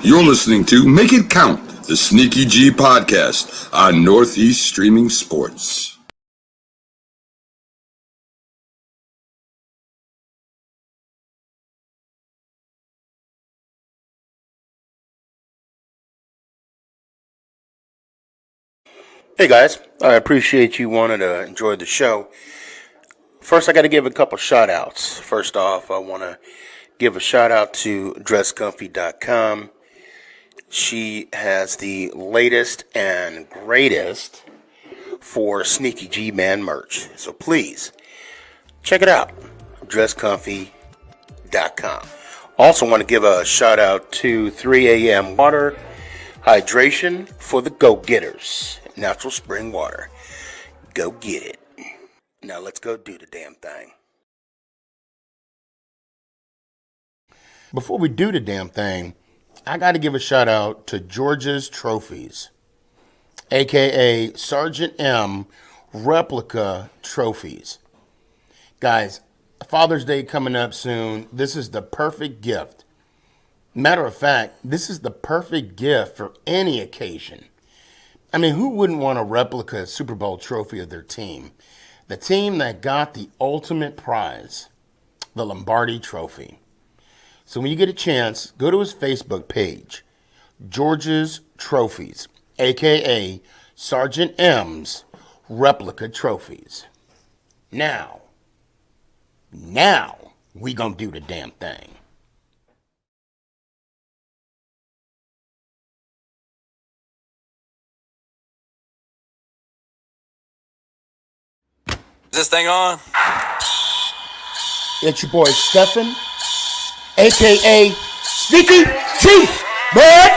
You're listening to Make It Count, the SneakyG podcast on Northeast Streaming Sports. Hey guys, I appreciate you wanting to enjoy the show. First, I got to give a couple shout outs. First off, I want to give a shout out to dresscomfy.com. She has the latest and greatest for Sneaky G Man merch. So please check it out. dresscomfy.com. Also want to give a shout out to 3 a.m. Water Hydration for the go-getters. Natural spring water. Go get it. Now let's go do the damn thing. Before we do the damn thing, I got to give a shout out to George's Trophies, aka Sergeant M Replica Trophies. Guys, Father's Day coming up soon. This is the perfect gift. Matter of fact, this is the perfect gift for any occasion. I mean, who wouldn't want a replica Super Bowl trophy of their team? The team that got the ultimate prize, the Lombardi Trophy. So when you get a chance, go to his Facebook page, George's Trophies, a.k.a. Sergeant M's Replica Trophies. Now, we gonna do the damn thing. Is this thing on? It's your boy Stefan, a.k.a. Sneaky G, bud.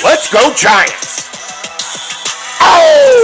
Let's go Giants! Oh!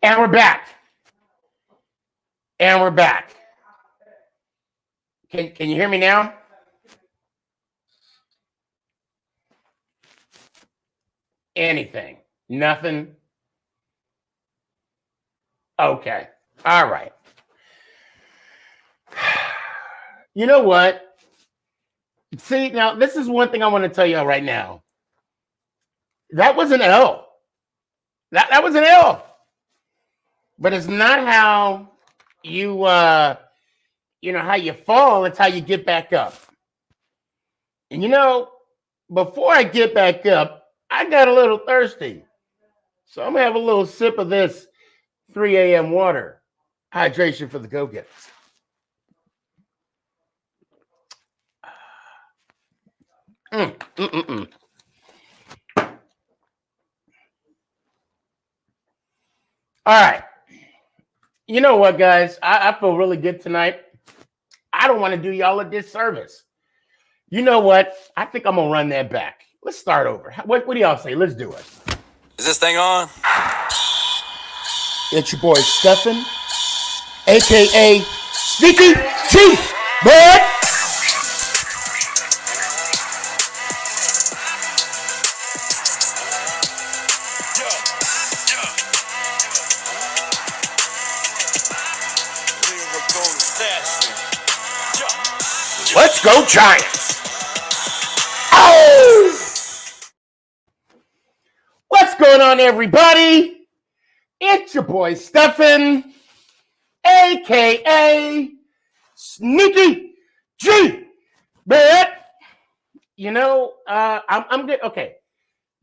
And we're back. And we're back. Can you hear me now? Anything? Nothing? Okay. All right. You know what? See, now this is one thing I want to tell you right now. That was an L. That was an L. But it's not how you how you fall, it's how you get back up. And before I get back up, I got a little thirsty. So I'm gonna have a little sip of this 3 a.m. water. Hydration for the go-getters. All right. You know what, guys? I feel really good tonight. I don't want to do y'all a disservice. You know what? I think I'm going to run that back. Let's start over. What do y'all say? Let's do it. Is this thing on? It's your boy, Stefan, a.k.a. SneakyG, bud. Let's go, Giants. Oh! What's going on, everybody? It's your boy, Stefan, a.k.a. SneakyG. But, I'm good. Okay.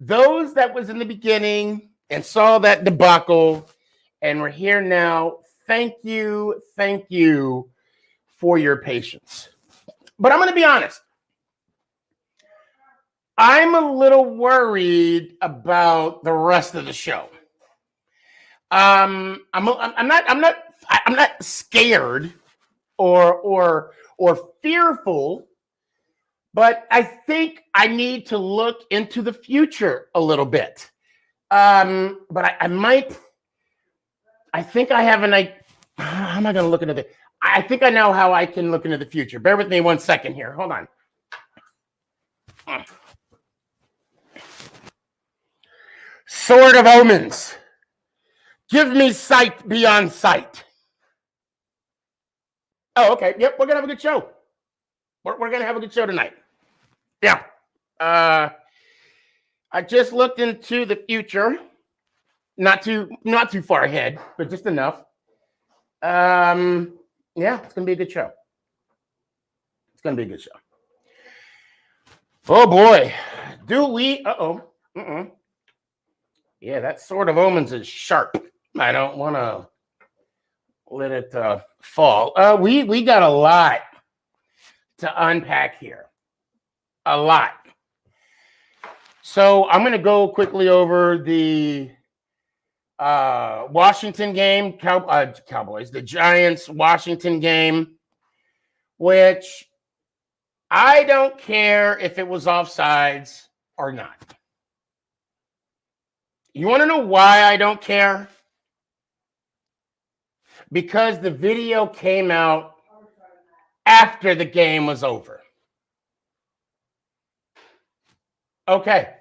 Those that was in the beginning and saw that debacle and we're here now, thank you for your patience. But I'm going to be honest. I'm a little worried about the rest of the show. I'm not scared or fearful, but I think I need to look into the future a little bit. But I think I have how am I going to look into the? I think I know how I can look into the future. Bear with me 1 second here. Hold on. Sword of Omens. Give me sight beyond sight. Oh, okay. Yep, we're going to have a good show. We're going to have a good show tonight. Yeah. I just looked into the future. Not too far ahead, but just enough. Yeah, it's going to be a good show. It's going to be a good show. Oh, boy. Do we? Uh-oh. Yeah, that Sword of Omens is sharp. I don't want to let it fall. We got a lot to unpack here. A lot. So I'm going to go quickly over the Washington game, Cowboys, the Giants-Washington game, which I don't care if it was offsides or not. You want to know why I don't care? Because the video came out after the game was over. Okay.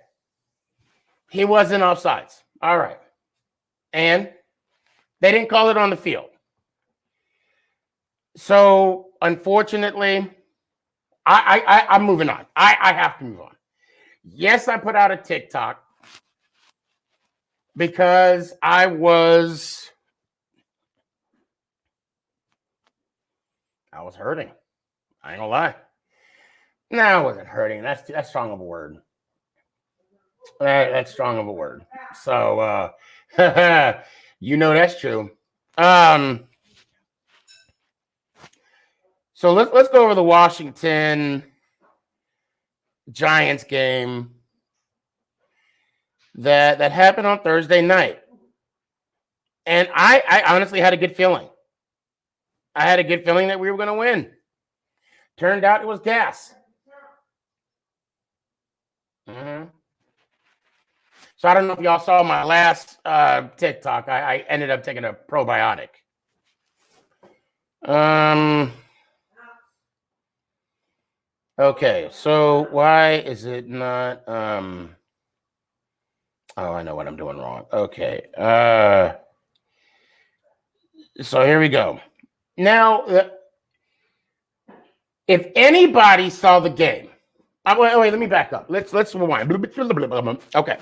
He wasn't offsides. All right. And they didn't call it on the field. So, unfortunately, I'm moving on. I have to move on. Yes, I put out a TikTok because I was hurting. I ain't gonna lie. No, I wasn't hurting. That's strong of a word. That's strong of a word. So, that's true. So let's go over the Washington Giants game that happened on Thursday night. And I honestly had a good feeling. I had a good feeling that we were going to win. Turned out it was gas. So I don't know if y'all saw my last TikTok. I ended up taking a probiotic. Okay, so why is it not oh, I know what I'm doing wrong. Okay. So here we go. Now, if anybody saw the game, wait, let me back up. Let's rewind. Okay.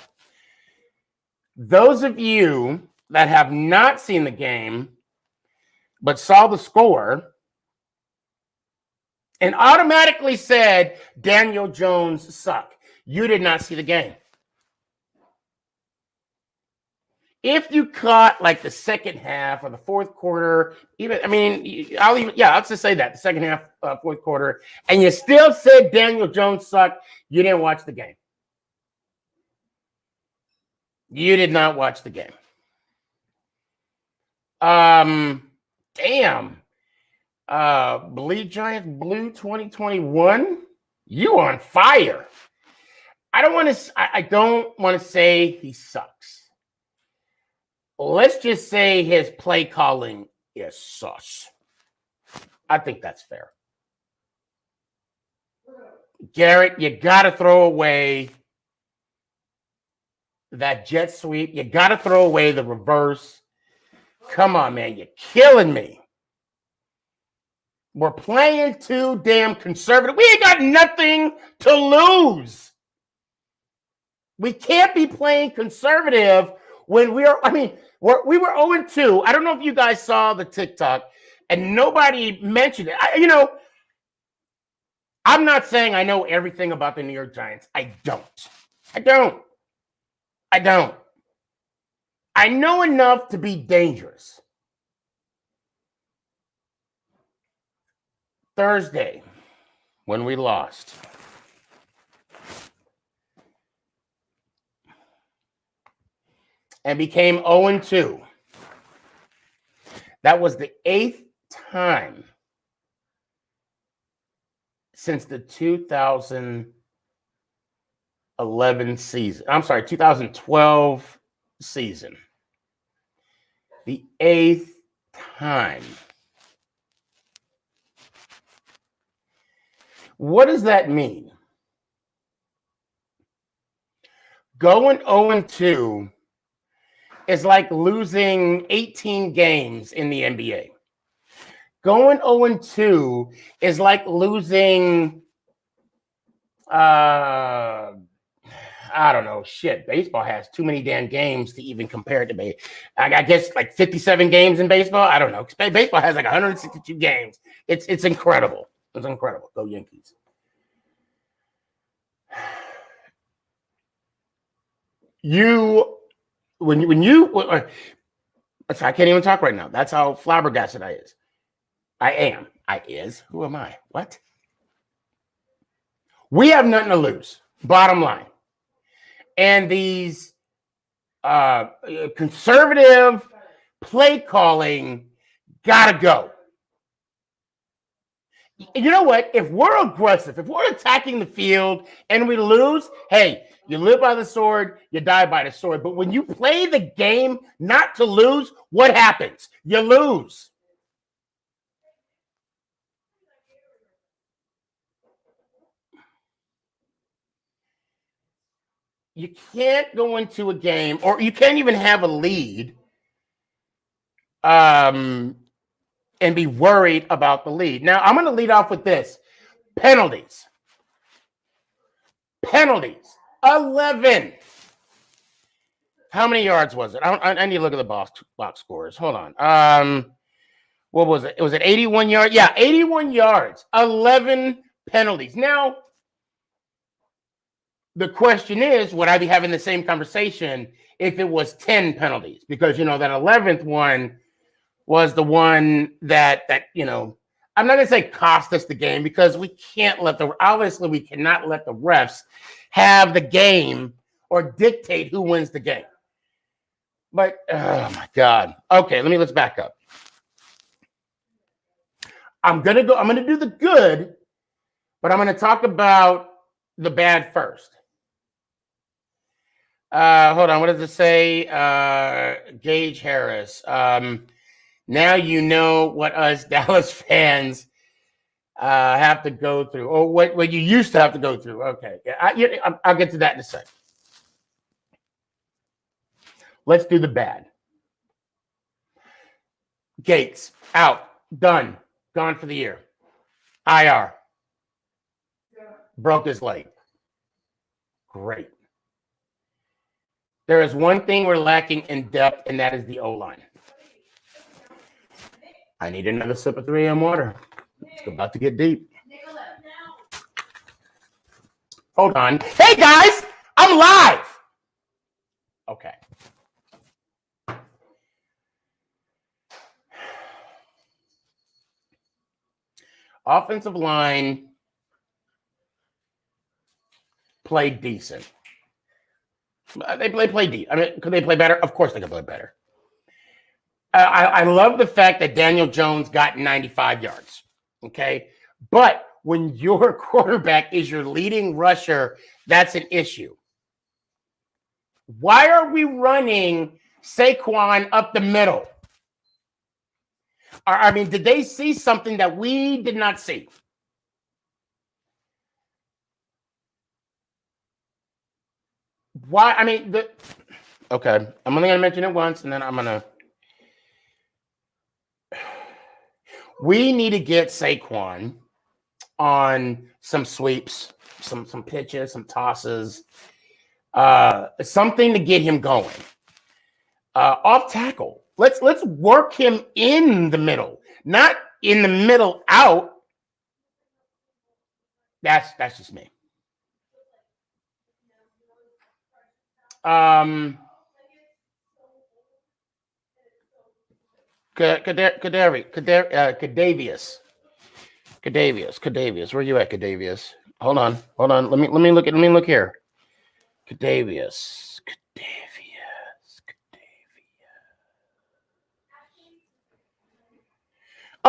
Those of you that have not seen the game but saw the score and automatically said Daniel Jones suck, you did not see the game. If you caught like the second half or the fourth quarter, I'll just say that the second half, fourth quarter, and you still said Daniel Jones sucked, you didn't watch the game. You did not watch the game. Damn. Bleed Giants Blue 2021. You on fire. I don't want to say he sucks. Let's just say his play calling is sus. I think that's fair. Garrett, you got to throw away that jet sweep. You got to throw away the reverse. Come on, man. You're killing me. We're playing too damn conservative. We ain't got nothing to lose. We can't be playing conservative when we were 0-2. I don't know if you guys saw the TikTok, and nobody mentioned it. I'm not saying I know everything about the New York Giants. I don't. I know enough to be dangerous. Thursday, when we lost, and became 0-2, that was the 8th time since the 2011 season. I'm sorry, 2012 season. The 8th time. What does that mean? Going 0-2 is like losing 18 games in the NBA. Going 0-2 is like losing, I don't know, shit. Baseball has too many damn games to even compare it to baseball. I guess like 57 games in baseball. I don't know. Baseball has like 162 games. It's incredible. It's incredible. Go Yankees. I can't even talk right now. That's how flabbergasted I is. I am. Who am I? What? We have nothing to lose. Bottom line. And these conservative play calling gotta go. You know what? If we're aggressive, if we're attacking the field and we lose, hey, you live by the sword, you die by the sword. But when you play the game not to lose, what happens? You lose. You can't go into a game, or you can't even have a lead and be worried about the lead. Now, I'm going to lead off with this. Penalties. 11. How many yards was it? I need to look at the box scores. Hold on. What was it? Was it 81 yards? Yeah, 81 yards. 11 penalties. Now, the question is, would I be having the same conversation if it was 10 penalties? Because, that 11th one was the one that I'm not going to say cost us the game, because we cannot let the refs have the game or dictate who wins the game. But, oh my God. Okay, let's back up. I'm going to do the good, but I'm going to talk about the bad first. Hold on. What does it say? Gage Harris. Now you know what us Dallas fans have to go through, or what you used to have to go through. Okay, yeah, I'll get to that in a second. Let's do the bad. Gates out, done, gone for the year. IR. Broke his leg. Great. There is one thing we're lacking in depth, and that is the O-line. I need another sip of 3M water. It's about to get deep. Hold on. Hey, guys, I'm live. Okay. Offensive line played decent. They play deep. I mean, could they play better? Of course they could play better. I love the fact that Daniel Jones got 95 yards. Okay. But when your quarterback is your leading rusher, that's an issue. Why are we running Saquon up the middle? I mean, did they see something that we did not see? Why? I mean, okay. I'm only going to mention it once, and then I'm going to. We need to get Saquon on some sweeps, some pitches, some tosses, something to get him going. Off tackle. Let's work him in the middle, not in the middle out. That's just me. Cadavius. Where you at, Cadavius? Hold on. Let me look here. Cadavius.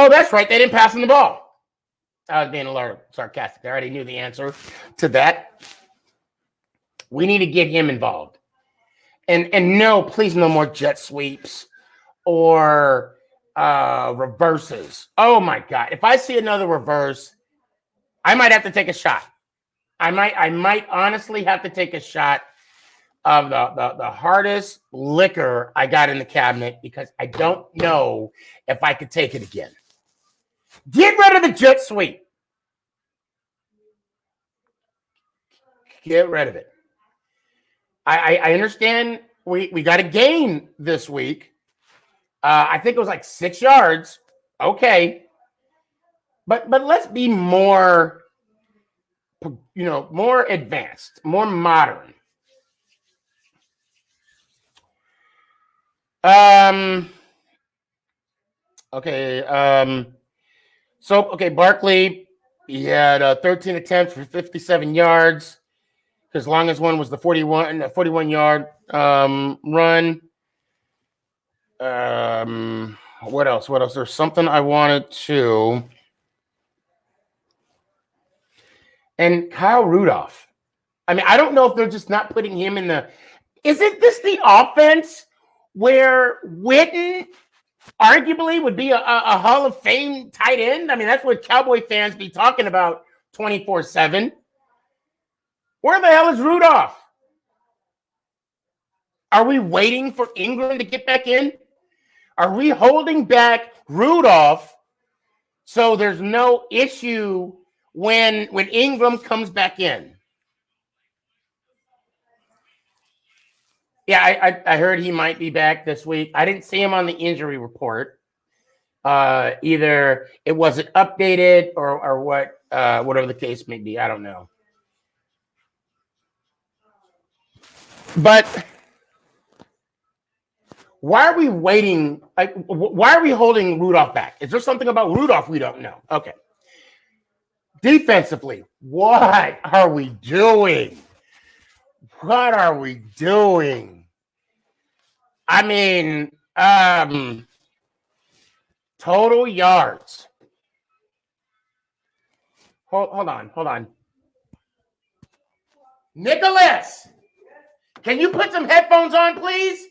Oh, that's right. They didn't pass him the ball. I was being a little sarcastic. I already knew the answer to that. We need to get him involved. And no, please, no more jet sweeps or reverses. Oh my God. If I see another reverse, I might have to take a shot. I might honestly have to take a shot of the hardest liquor I got in the cabinet, because I don't know if I could take it again. Get rid of the jet sweep. Get rid of it. I understand we got a gain this week. I think it was like 6 yards. Okay. But let's be more, more advanced, more modern. Okay. So Barkley, he had 13 attempts for 57 yards. His longest one was the 41-yard run. What else? There's something I wanted to. And Kyle Rudolph. I mean, I don't know if they're just not putting him in the. Isn't this the offense where Witten arguably would be a Hall of Fame tight end? I mean, that's what Cowboy fans be talking about 24/7. Where the hell is Rudolph? Are we waiting for Ingram to get back in? Are we holding back Rudolph so there's no issue when Ingram comes back in? Yeah, I heard he might be back this week. I didn't see him on the injury report. Either it wasn't updated or what, whatever the case may be. I don't know. But why are we waiting? Why are we holding Rudolph back? Is there something about Rudolph we don't know? Okay. Defensively, what are we doing? What are we doing? I mean, total yards. Hold on. Nicholas, Can you put some headphones on, please?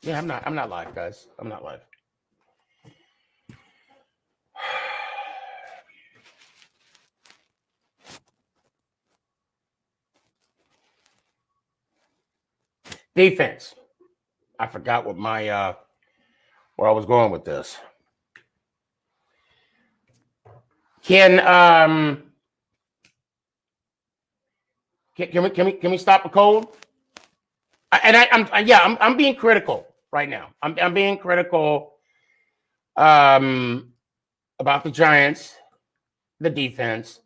Yeah, I'm not live, guys. I'm not live. Defense. I forgot what my where I was going with this. Can we stop the cold? I'm being critical right now. I'm being critical about the Giants, the defense,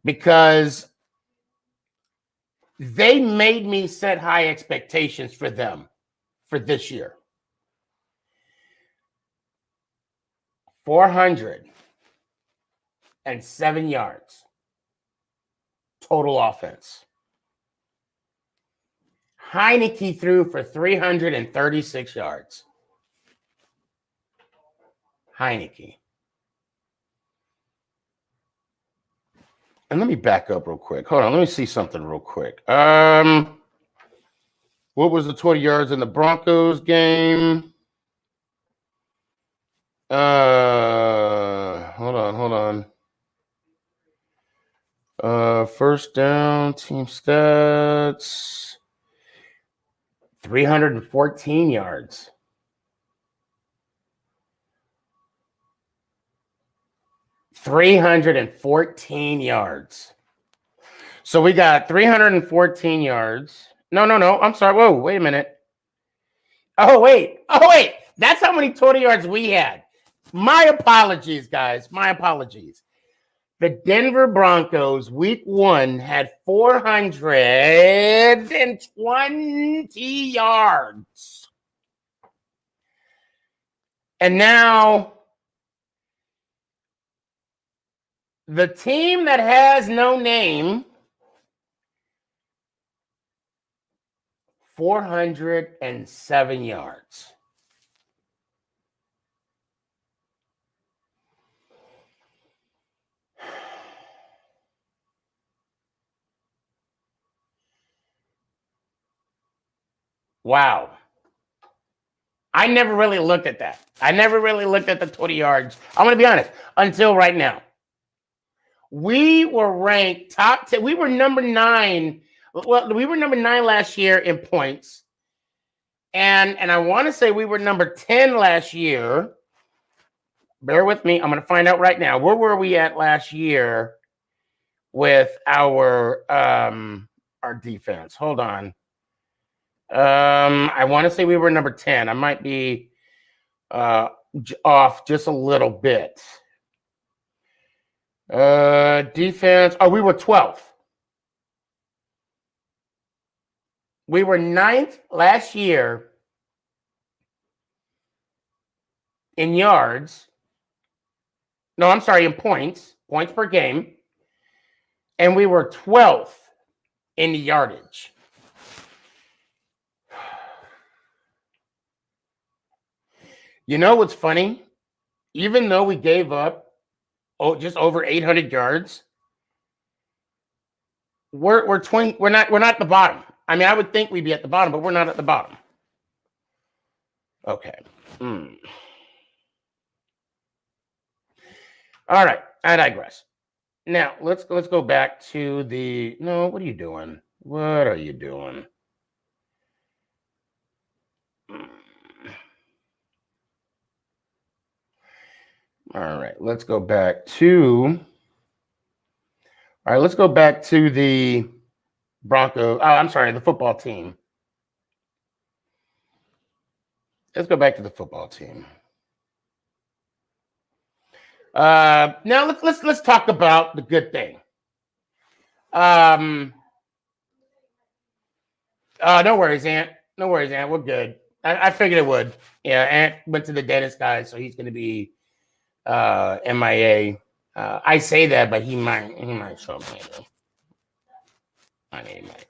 because they made me set high expectations for them for this year. 407 yards total offense. Heineke threw for 336 yards. Heineke. And let me back up real quick. Hold on, let me see something real quick. What was the 20 yards in the Broncos game? Hold on. First down, team stats. 314 yards. So we got 314 yards. No. I'm sorry. Whoa, wait a minute. Oh, wait. That's how many total yards we had. My apologies, guys. My apologies. The Denver Broncos, week 1, had 420 yards. And now the team that has no name, 407 yards. Wow. I never really looked at that. I never really looked at the 20 yards. I'm going to be honest, until right now. We were ranked top 10. We were number 9. Well, we were number 9 last year in points. And I want to say we were number 10 last year. Bear with me. I'm going to find out right now. Where were we at last year with our defense? Hold on. I want to say we were number 10. I might be off just a little bit. Defense. Oh, we were 12th. We were 9th last year in yards. No, I'm sorry, in points per game. And we were 12th in the yardage. You know what's funny? Even though we gave up just over 800 yards, we're 20. We're not at the bottom. I mean, I would think we'd be at the bottom, but we're not at the bottom. Okay. All right. I digress. Now let's go back to the. No, what are you doing? What are you doing? All right, let's go back to. All right, let's go back to the Broncos. Oh, I'm sorry, the football team. Let's go back to the football team. Now let's talk about the good thing. No worries, Ant. No worries, Ant. We're good. I figured it would. Yeah, Ant went to the dentist, guy, so he's going to be MIA. I say that, but he might show me. I mean, he might.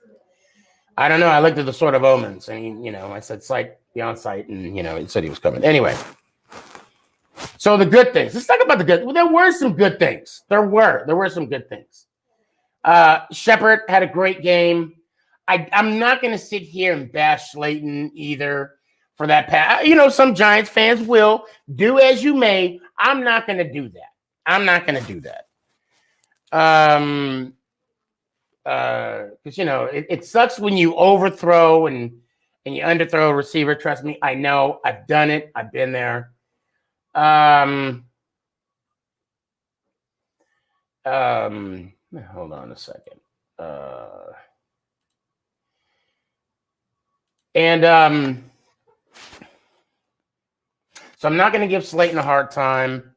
I don't know. I looked at the sort of omens, and I said site, be on site, and it said he was coming. Anyway, So the good things. Let's talk about the good. Well, there were some good things. There were some good things. Shepard had a great game. I'm not going to sit here and bash Slayton either for that pass. You know, some Giants fans will. Do as you may. I'm not going to do that. Because you know it sucks when you overthrow and you underthrow a receiver. Trust me, I know. I've done it. I've been there. Hold on a second. So I'm not going to give Slayton a hard time.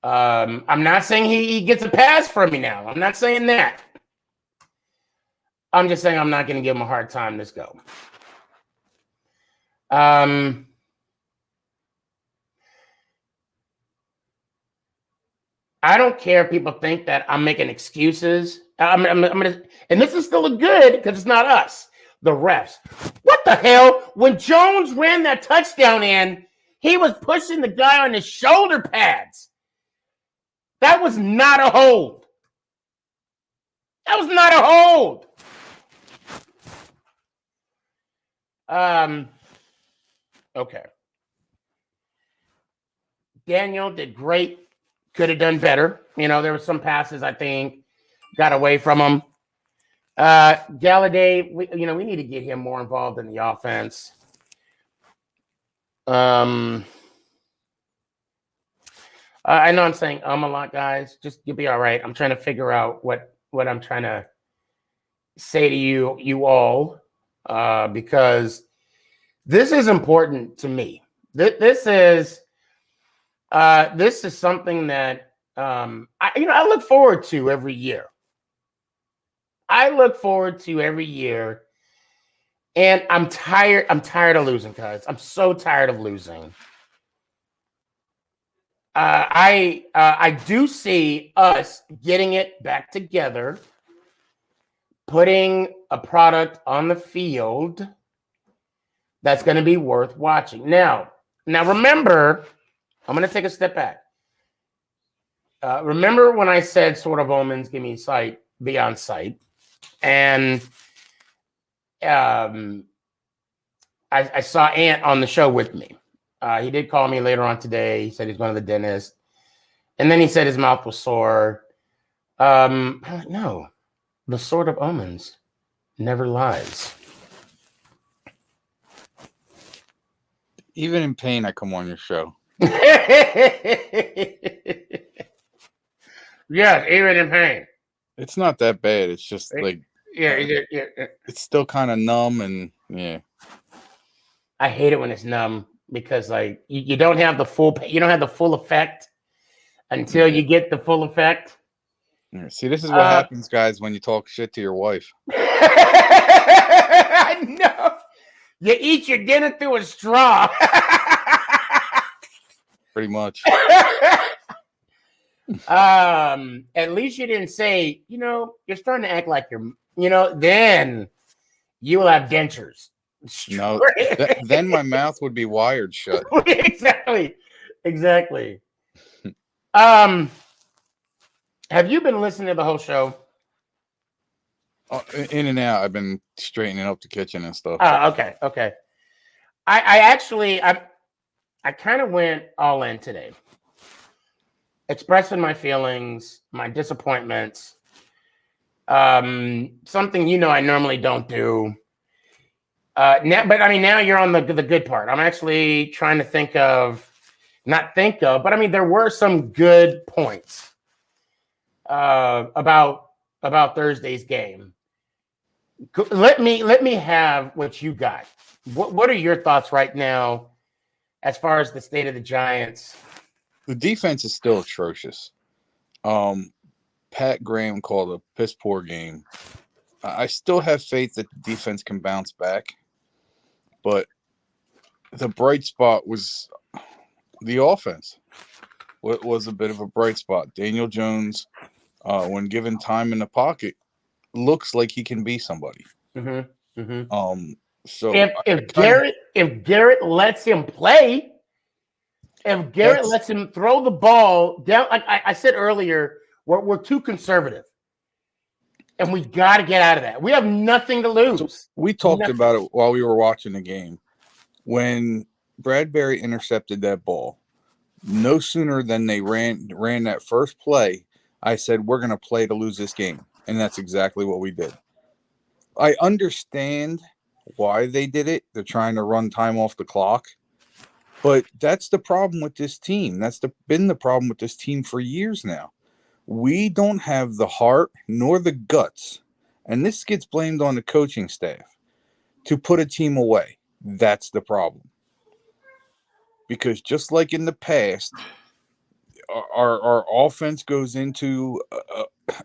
I'm not saying he gets a pass from me now. I'm not saying that. I'm just saying I'm not going to give him a hard time. Let's go. I don't care if people think that I'm making excuses. I'm gonna, and this is still a good because it's not us, the refs. What the hell? When Jones ran that touchdown in, he was pushing the guy on his shoulder pads. That was not a hold. Okay. Daniel did great. Could have done better. You know, there were some passes I think got away from him. Galladay, we need to get him more involved in the offense. I know I'm saying a lot, guys. Just you'll be all right. I'm trying to figure out what I'm trying to say to you all, because this is important to me. This is something that I look forward to every year. And I'm tired of losing, guys. I'm so tired of losing. I do see us getting it back together, putting a product on the field that's going to be worth watching. Now remember, I'm going to take a step back. Remember when I said sort of omens give me sight beyond sight? And I saw Ant on the show with me. He did call me later on today. He said he's going to the dentist. And then he said his mouth was sore. I'm like, no, the sword of omens never lies. Even in pain, I come on your show. Yes, even in pain. It's not that bad. It's just like, yeah. It's still kind of numb and yeah. I hate it when it's numb because like you don't have the full effect until you get the full effect. Yeah. See, this is what happens, guys, when you talk shit to your wife. I know. You eat your dinner through a straw. Pretty much. At least you didn't say, you're starting to act like you're, then you will have dentures. No, then my mouth would be wired shut. Exactly. Have you been listening to the whole show? In and out. I've been straightening up the kitchen and stuff. Oh, okay. I kind of went all in today, expressing my feelings, my disappointments. Something I normally don't do. Now you're on the good part. I'm actually trying to there were some good points about Thursday's game. Let me have what you got. What are your thoughts right now as far as the state of the Giants? The defense is still atrocious. Pat Graham called a piss poor game. I still have faith that the defense can bounce back, but the bright spot was the offense. What was a bit of a bright spot? Daniel Jones, when given time in the pocket, looks like he can be somebody. Mm-hmm. Mm-hmm. So if Garrett lets him play, If Garrett lets him throw the ball down, like I said earlier, we're too conservative. And we got to get out of that. We have nothing to lose. So we talked about it while we were watching the game. When Bradbury intercepted that ball, no sooner than they ran that first play, I said, we're going to play to lose this game. And that's exactly what we did. I understand why they did it. They're trying to run time off the clock. But that's the problem with this team. That's been the problem with this team for years now. We don't have the heart nor the guts, and this gets blamed on the coaching staff, to put a team away. That's the problem. Because just like in the past, our offense goes into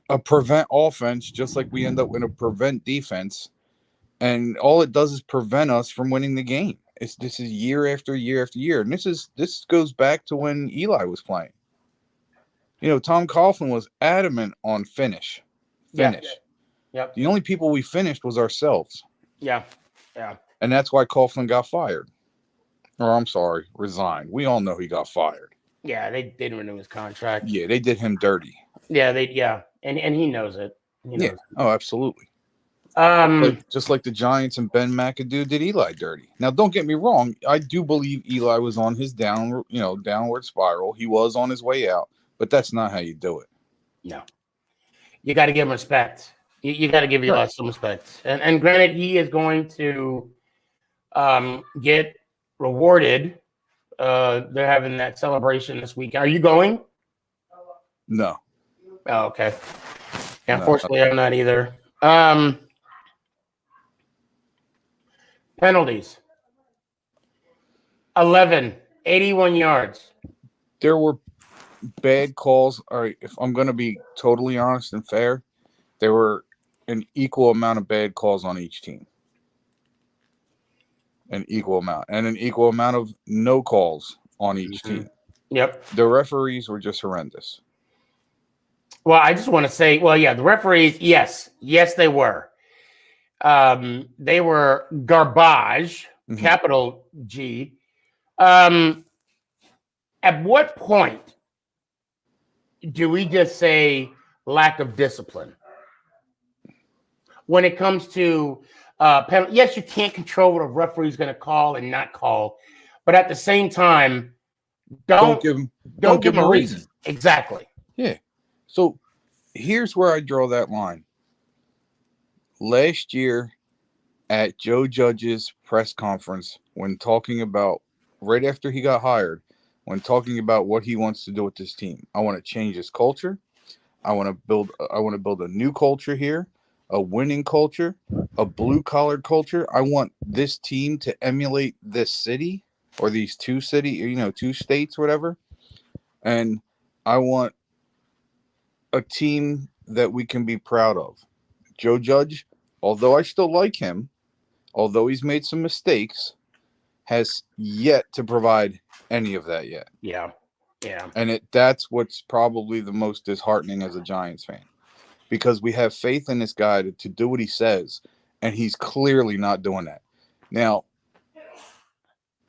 a prevent offense, just like we end up in a prevent defense, and all it does is prevent us from winning the game. This is year after year after year, and this goes back to when Eli was playing. You know, Tom Coughlin was adamant on finish. Yeah. Yep. The only people we finished was ourselves. Yeah. And that's why Coughlin got fired. Or I'm sorry, resigned. We all know he got fired. Yeah, they didn't renew his contract. Yeah, they did him dirty. Yeah, and he knows it. Oh, absolutely. Just like the Giants and Ben McAdoo did Eli dirty. Now, don't get me wrong. I do believe Eli was on his downward spiral. He was on his way out. But that's not how you do it. No. You got to give him respect. You got to give Eli some respect. And granted, he is going to get rewarded. They're having that celebration this weekend. Are you going? No. Oh, okay. Yeah, unfortunately, I'm not either. Penalties. 11, 81 yards. There were bad calls. All right, if I'm going to be totally honest and fair, there were an equal amount of bad calls on each team. An equal amount. And an equal amount of no calls on each team. Yep. The referees were just horrendous. Well, I just want to say, the referees, yes, they were. They were garbage, capital G. At what point do we just say lack of discipline when it comes to penalty? Yes, you can't control what a referee's going to call and not call, but at the same time, don't give him a reason. Exactly. Yeah. So here's where I draw that line. Last year at Joe Judge's press conference, when talking about right after he got hired, when talking about what he wants to do with this team, I want to change his culture. I want to build a new culture here, a winning culture, a blue-collared culture. I want this team to emulate this city or these two states, whatever. And I want a team that we can be proud of. Joe Judge, although I still like him, although he's made some mistakes, has yet to provide any of that yet. Yeah. And that's what's probably the most disheartening as a Giants fan, because we have faith in this guy to do what he says, and he's clearly not doing that. Now,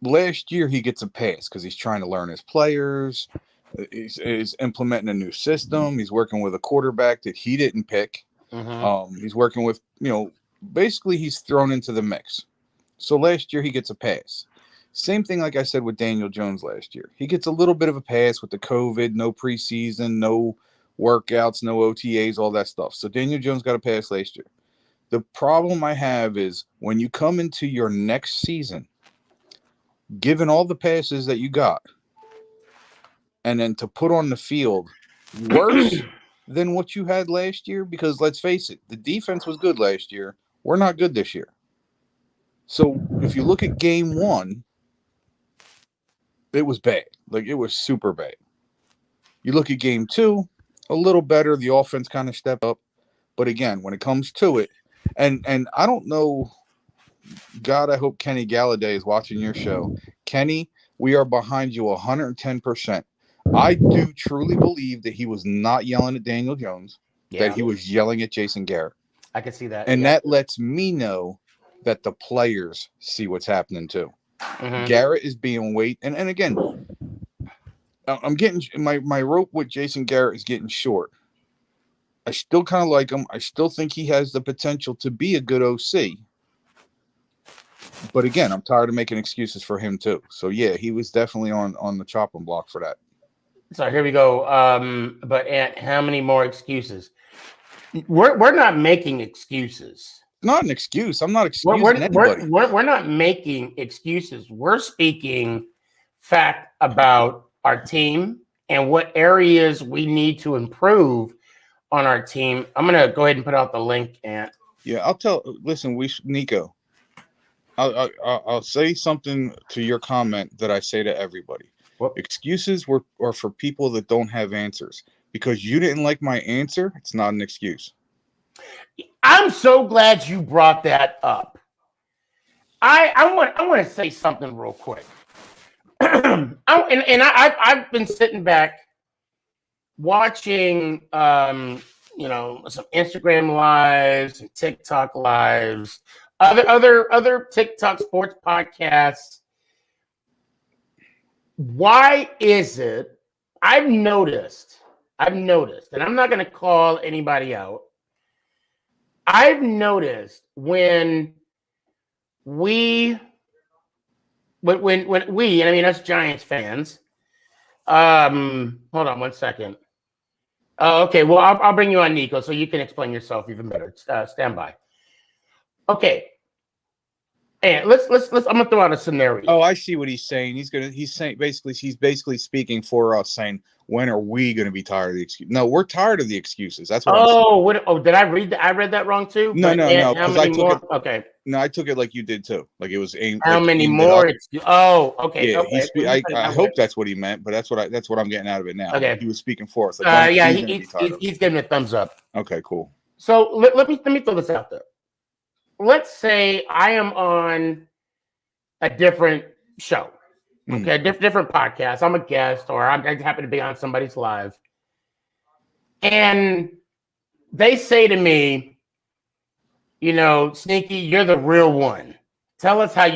last year he gets a pass because he's trying to learn his players. He's implementing a new system. He's working with a quarterback that he didn't pick. He's working with, basically he's thrown into the mix. So last year he gets a pass. Same thing like I said with Daniel Jones last year. He gets a little bit of a pass with the COVID, no preseason, no workouts, no OTAs, all that stuff. So Daniel Jones got a pass last year. The problem I have is when you come into your next season, given all the passes that you got, and then to put on the field worse than what you had last year, because let's face it, the defense was good last year. We're not good this year. So if you look at game one, it was bad. Like, it was super bad. You look at game two, a little better. The offense kind of stepped up. But again, when it comes to it, and I don't know, God, I hope Kenny Galladay is watching your show. Kenny, we are behind you 110%. I do truly believe that he was not yelling at Daniel Jones, that he was yelling at Jason Garrett. I can see that. And that lets me know that the players see what's happening too. Garrett is being weight. And again, I'm getting my rope with Jason Garrett is getting short. I still kind of like him. I still think he has the potential to be a good OC. But again, I'm tired of making excuses for him too. So yeah, he was definitely on the chopping block for that. So here we go. But Ant, how many more excuses? We're not making excuses. Not an excuse. I'm not excusing anybody. We're not making excuses. We're speaking fact about our team and what areas we need to improve on our team. I'm gonna go ahead and put out the link, Ant. Yeah, listen, Nico. I'll say something to your comment that I say to everybody. What? Excuses are for people that don't have answers. Because you didn't like my answer, it's not an excuse. I'm so glad you brought that up. I want to say something real quick. I've been sitting back watching some Instagram lives and TikTok lives, other TikTok sports podcasts. Why is it? I've noticed, and I'm not going to call anybody out. I've noticed when we, and I mean us Giants fans. Hold on 1 second. Okay, well I'll bring you on, Nico, so you can explain yourself even better. Stand by. Okay. And let's I'm gonna throw out a scenario. Oh, I see what he's saying. He's basically speaking for us, saying, when are we going to be tired of the excuse? No, we're tired of the excuses. That's what I'm saying. Did I read that? I read that wrong too? No. Because I took it. Okay. No, I took it like you did too. Like it was aimed. How many more? Okay. Yeah, okay. I hope that's what he meant, but that's what I'm getting out of it now. Okay. He was speaking for us. Like, he's giving a thumbs up. Okay, cool. So let me throw this out there. Let's say I am on a different show, okay, different podcast. I'm a guest, or I happen to be on somebody's live, and they say to me, Sneaky, you're the real one. Tell us how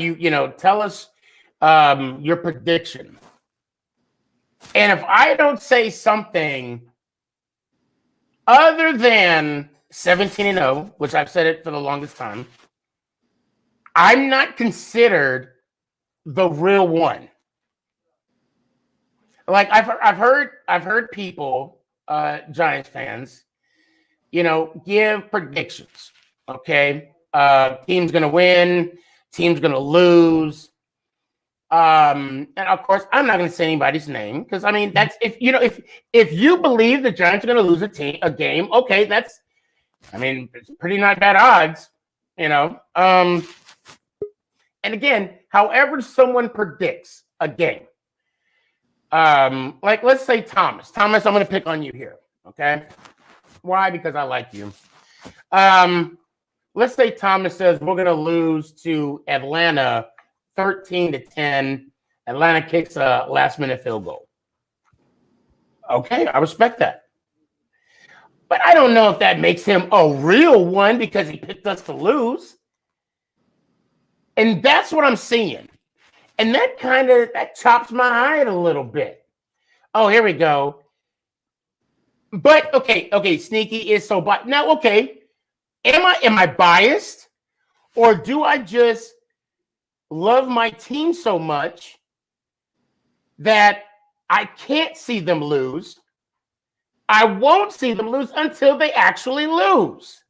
tell us your prediction. And if I don't say something other than 17-0, which I've said it for the longest time, I'm not considered the real one. Like I've heard people, Giants fans, give predictions. Okay, team's gonna win, team's gonna lose. And of course, I'm not gonna say anybody's name because I mean that's if you believe the Giants are gonna lose a game, okay, it's pretty not bad odds, And again, however someone predicts a game, like let's say Thomas, I'm going to pick on you here, okay? Why? Because I like you. Let's say Thomas says we're going to lose to Atlanta 13-10. Atlanta kicks a last-minute field goal. Okay, I respect that. But I don't know if that makes him a real one because he picked us to lose. And that's what I'm seeing. And that chops my hide a little bit. Oh, here we go. But okay, Sneaky is so biased. Now, okay, am I biased? Or do I just love my team so much that I can't see them lose? I won't see them lose until they actually lose.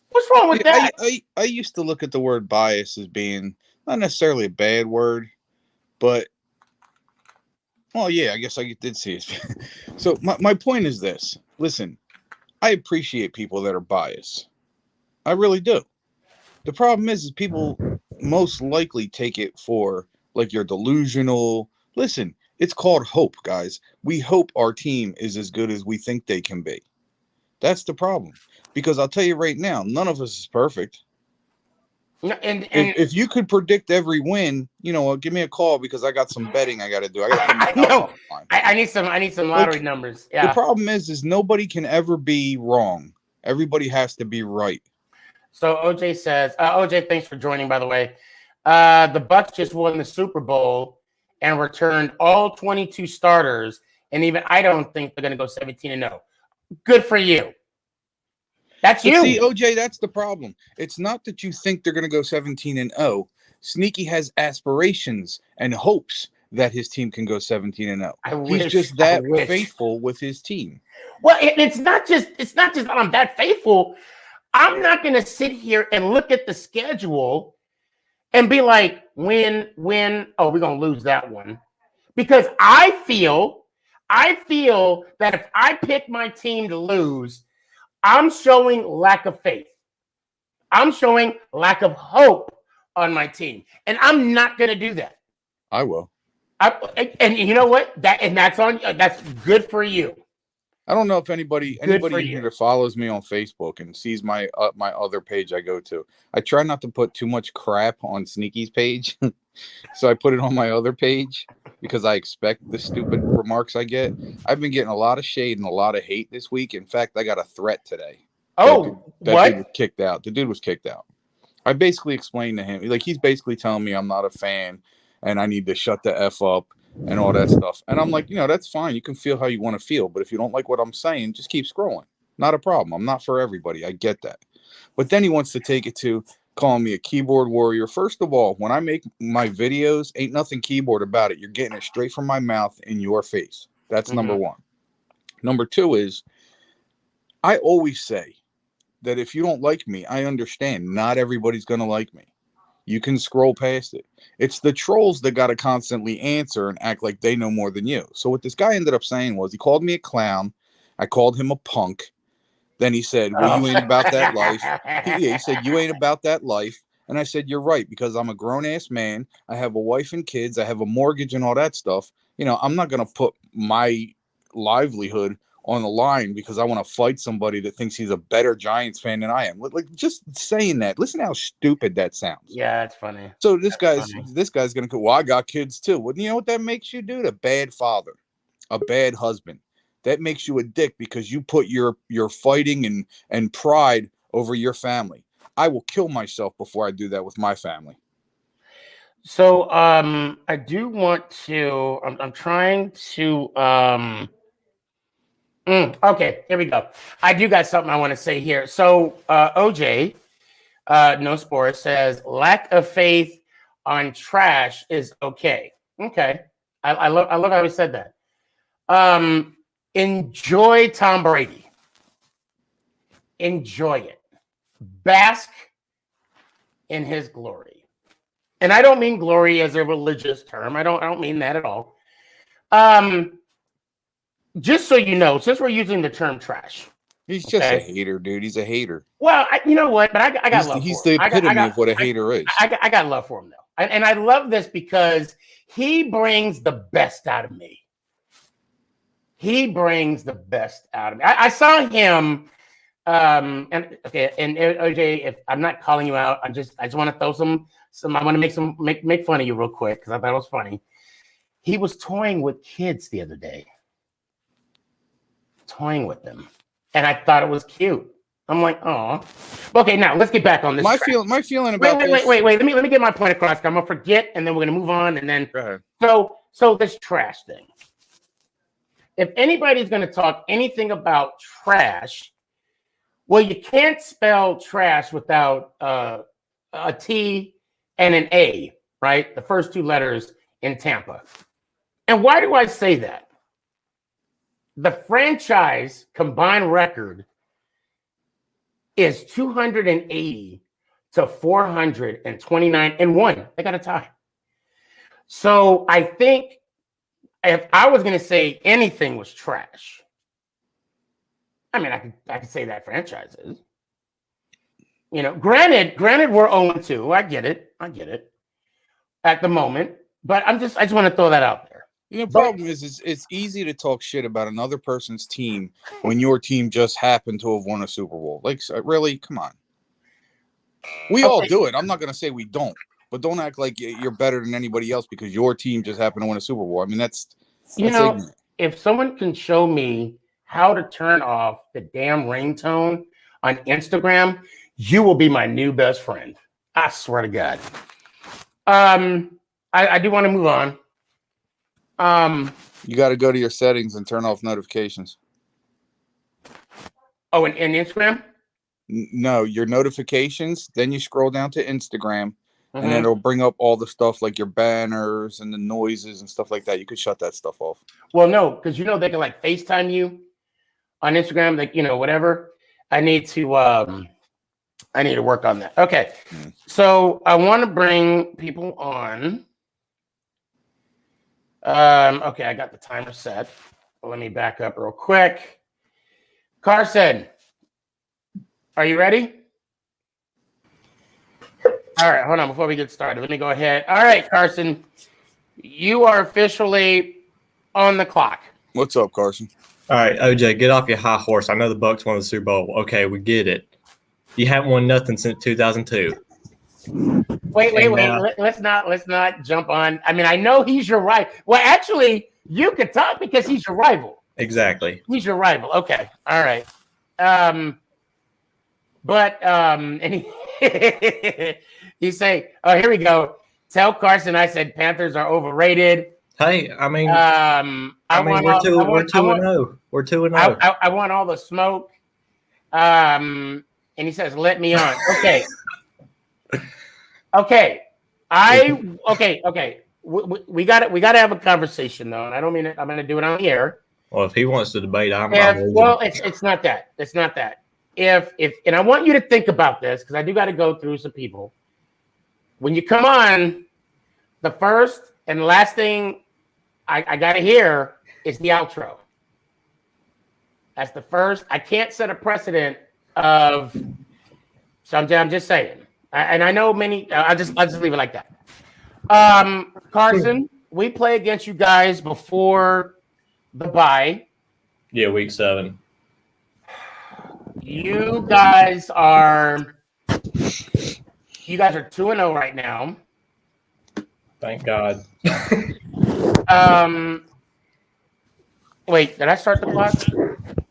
What's wrong with that? I used to look at the word bias as being not necessarily a bad word, but, well, yeah, I guess I did see it. So my point is this. Listen, I appreciate people that are biased. I really do. The problem is people most likely take it for, like, you're delusional. Listen, it's called hope, guys. We hope our team is as good as we think they can be. That's the problem. Because I'll tell you right now, none of us is perfect. And if you could predict every win, give me a call because I got some betting I got to do. I need some lottery numbers. Yeah. The problem is nobody can ever be wrong. Everybody has to be right. So OJ says, OJ, thanks for joining, by the way. The Bucs just won the Super Bowl, and returned all 22 starters, and even I don't think they're going to go 17-0. Good for you. That's But you. see, OJ, that's the problem. It's not that you think they're going to go 17-0. Sneaky has aspirations and hopes that his team can go 17-0. He's just that faithful with his team. Well, it's not just that I'm that faithful. I'm not going to sit here and look at the schedule and be like, when, oh, we're going to lose that one. Because I feel that if I pick my team to lose, I'm showing lack of faith. I'm showing lack of hope on my team. And I'm not going to do that. I will. And you know what? That's good for you. I don't know if anybody here that follows me on Facebook and sees my other page I go to. I try not to put too much crap on Sneaky's page. So I put it on my other page because I expect the stupid remarks I get. I've been getting a lot of shade and a lot of hate this week. In fact, I got a threat today. Oh, that dude was kicked out. The dude was kicked out. I basically explained to him, like, he's basically telling me I'm not a fan and I need to shut the F up and all that stuff. And I'm like, that's fine. You can feel how you want to feel. But if you don't like what I'm saying, just keep scrolling. Not a problem. I'm not for everybody. I get that. But then he wants to take it to calling me a keyboard warrior. First of all, when I make my videos, ain't nothing keyboard about it. You're getting it straight from my mouth in your face. That's number one. Number two is I always say that if you don't like me, I understand. Not everybody's going to like me. You can scroll past it. It's the trolls that got to constantly answer and act like they know more than you. So what this guy ended up saying was he called me a clown. I called him a punk. Then he said, well, you ain't about that life. He said, you ain't about that life. And I said, you're right, because I'm a grown-ass man. I have a wife and kids. I have a mortgage and all that stuff. I'm not going to put my livelihood on the line because I want to fight somebody that thinks he's a better Giants fan than I am. Like, just saying that. Listen how stupid that sounds. Yeah, it's funny. So this guy's going to go, well, I got kids too. Well, you know what that makes you do? A bad father, a bad husband. That makes you a dick because you put your fighting and pride over your family. I will kill myself before I do that with my family. So I do want to. I'm trying to. Okay, here we go. I do got something I want to say here. So OJ, No Spore says lack of faith on trash is okay. Okay, I love how he said that. Enjoy Tom Brady. Enjoy it. Bask in his glory. And I don't mean glory as a religious term. I don't mean that at all. Just so you know, since we're using the term trash. He's just a hater, dude. He's a hater. Well, you know what? But I got love for him. He's the epitome of what a hater is. I got love for him, though. And I love this because he brings the best out of me. He brings the best out of me. I saw him, and OJ, if I'm not calling you out, I just want to throw some. I want to make fun of you real quick because I thought it was funny. He was toying with kids the other day, toying with them, and I thought it was cute. I'm like, oh, okay. Now let's get back on this. My feeling about wait. Let me get my point across. I'm gonna forget, and then we're gonna move on, and then go ahead. So this trash thing. If anybody's going to talk anything about trash, well, you can't spell trash without a T and an A, right? The first two letters in Tampa. And why do I say that? The franchise combined record is 280 to 429 and 1. They got a tie. So I think if I was going to say anything was trash, I mean, I could say that franchises. Granted, we're 0-2. I get it at the moment, but I just want to throw that out there. The problem is it's easy to talk shit about another person's team when your team just happened to have won a Super Bowl. Like, really? Come on. We all do it. I'm not going to say we don't. But don't act like you're better than anybody else because your team just happened to win a Super Bowl. I mean, that's ignorant. If someone can show me how to turn off the damn ringtone on Instagram, you will be my new best friend. I swear to God. I do want to move on. You got to go to your settings and turn off notifications. Oh, and Instagram? No, your notifications. Then you scroll down to Instagram, and then Mhm. it'll bring up all the stuff like your banners and the noises and stuff like that. You could shut that stuff off. Well, no, because they can like FaceTime you on Instagram, like whatever. I need to work on that. Okay, so I want to bring people on. Okay, I got the timer set. Let me back up real quick. Carson, are you ready? All right, hold on before we get started. Let me go ahead. All right, Carson, you are officially on the clock. What's up, Carson? All right, OJ, get off your high horse. I know the Bucks won the Super Bowl. Okay, we get it. You haven't won nothing since 2002. Wait. Let's not jump on. I mean, I know he's your rival. Well, actually, you could talk because he's your rival. Exactly. He's your rival. Okay. All right. And he say, "Oh, here we go. Tell Carson I said Panthers are overrated." Hey, I mean, we're 2-0. We're 2-0. I want all the smoke. And he says, "Let me on." Okay. Okay. Okay. We got to have a conversation though, and I don't mean it. I'm going to do it on the air. Well, if he wants to debate, it's not that. It's not that. If and I want you to think about this because I do got to go through some people. When you come on, the first and last thing I got to hear is the outro. That's the first. I can't set a precedent of. So I'm just saying, and I know many. I'll just leave it like that. Carson, we play against you guys before the bye. Yeah, week 7. You guys are 2-0 right now. Thank God. Wait, did I start the clock?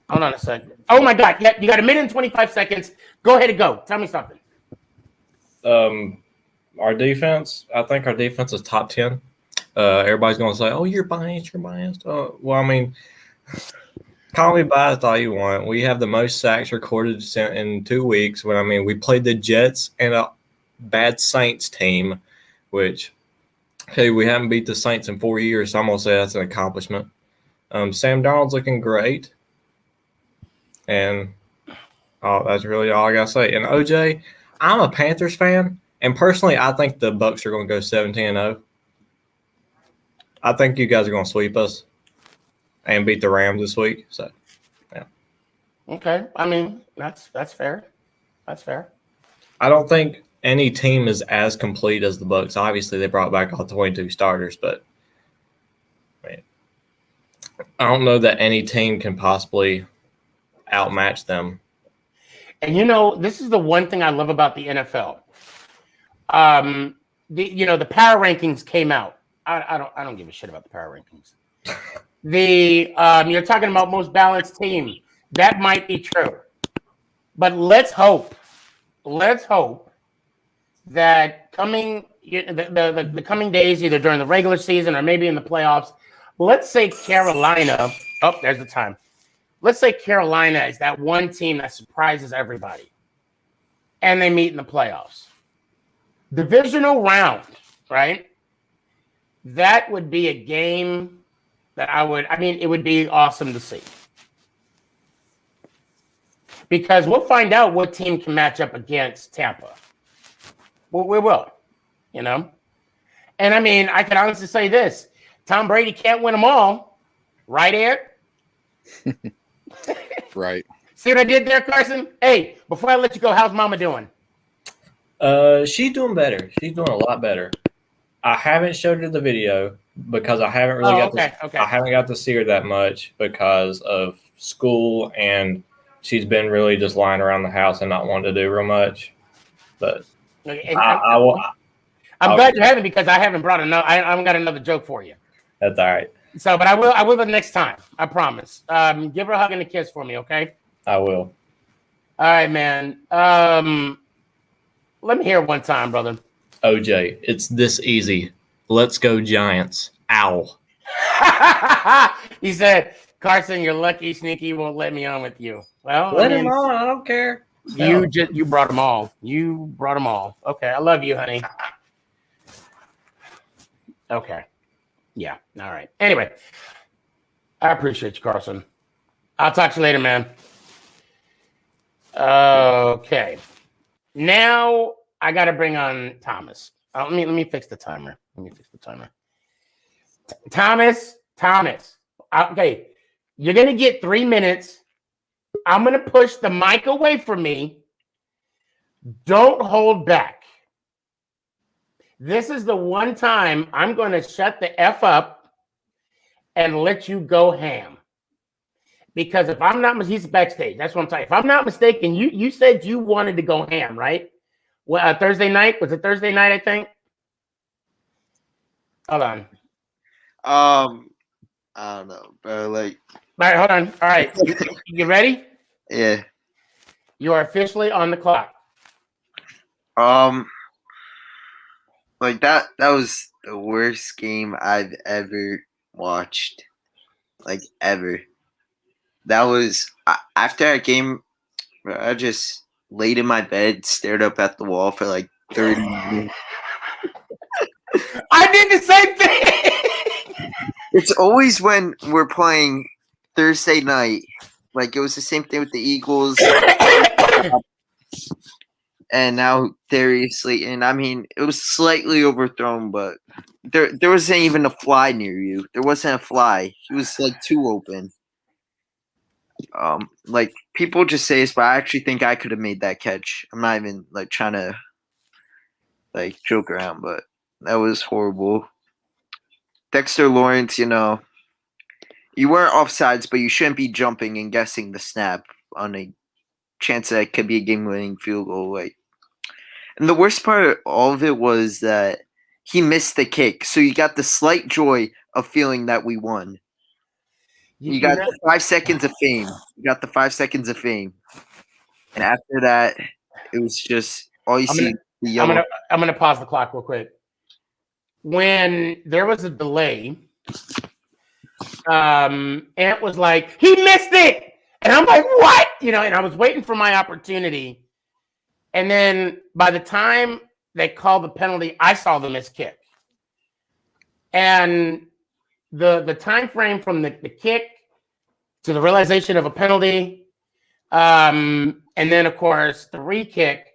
Hold on a second. Oh my God! Yeah, you got 1 minute and 25 seconds. Go ahead and go. Tell me something. Our defense. I think our defense is top 10. Everybody's going to say, "Oh, you're biased. You're biased." Well, I mean, call me biased all you want. We have the most sacks recorded in 2 weeks. When we played the Jets and a bad Saints team, which, hey, we haven't beat the Saints in 4 years. So I'm gonna say that's an accomplishment. Sam Darnold's looking great, and that's really all I gotta say. And OJ, I'm a Panthers fan, and personally, I think the Bucks are gonna go 17-0. I think you guys are gonna sweep us and beat the Rams this week. So, yeah. Okay, I mean that's fair. That's fair. I don't think any team is as complete as the Bucks. Obviously, they brought back all 22 starters, but I don't know that any team can possibly outmatch them. And this is the one thing I love about the NFL. The power rankings came out. I don't give a shit about the power rankings. You're talking about most balanced team. That might be true, but let's hope that the coming days, either during the regular season or maybe in the playoffs, let's say Carolina. Oh, there's the time. Let's say Carolina is that one team that surprises everybody, and they meet in the playoffs. Divisional round, right? That would be a game that it would be awesome to see. Because we'll find out what team can match up against Tampa. Well, we will, And I can honestly say this. Tom Brady can't win them all. Right, Ed? Right. See what I did there, Carson? Hey, before I let you go, how's Mama doing? She's doing better. She's doing a lot better. I haven't showed her the video because I haven't really I haven't got to see her that much because of school, and she's been really just lying around the house and not wanting to do real much. But I'm glad you haven't, because I haven't brought I haven't got another joke for you. That's all right. So, but I will the next time. I promise. Give her a hug and a kiss for me, okay? I will. All right, man. Let me hear it one time, brother. OJ, it's this easy. Let's go Giants. Ow. He said, Carson, you're lucky Sneaky won't let me on with you. Well, Let him on. I don't care. You brought them all. You brought them all. Okay, I love you, honey. Okay. Yeah. All right. Anyway, I appreciate you, Carson. I'll talk to you later, man. Okay. Now I got to bring on Thomas. Let me fix the timer. Thomas. Okay. You're going to get 3 minutes. I'm going to push the mic away from me. Don't hold back. This is the one time I'm going to shut the F up and let you go ham. Because if I'm not, he's backstage. That's what I'm saying. If I'm not mistaken, you said you wanted to go ham, right? Well, Thursday night? Was it Thursday night, I think? Hold on. I don't know, bro. Like, all right, hold on. All right. You ready? yeah. You are officially on the clock. Like that was the worst game I've ever watched. Like, ever. That was after that game, I just laid in my bed, stared up at the wall for like 30 minutes. I did the same thing. It's always when we're playing Thursday night. Like, it was the same thing with the Eagles. And now Darius Slayton. I mean, it was slightly overthrown, but there wasn't even a fly near you. There wasn't a fly. He was like too open. Like, people just say this, but I actually think I could have made that catch. I'm not even like trying to like joke around, but that was horrible. Dexter Lawrence, you weren't offsides, but you shouldn't be jumping and guessing the snap on a chance that it could be a game-winning field goal. Like, and the worst part of all of it was that he missed the kick, so you got the slight joy of feeling that we won. You got the 5 seconds of fame. And after that, it was just all you see. I'm gonna pause the clock real quick. When there was a delay, Ant was like, "He missed it," and I'm like, "What?" And I was waiting for my opportunity. And then by the time they called the penalty, I saw the missed kick. And the time frame from the kick to the realization of a penalty, and then of course the re-kick,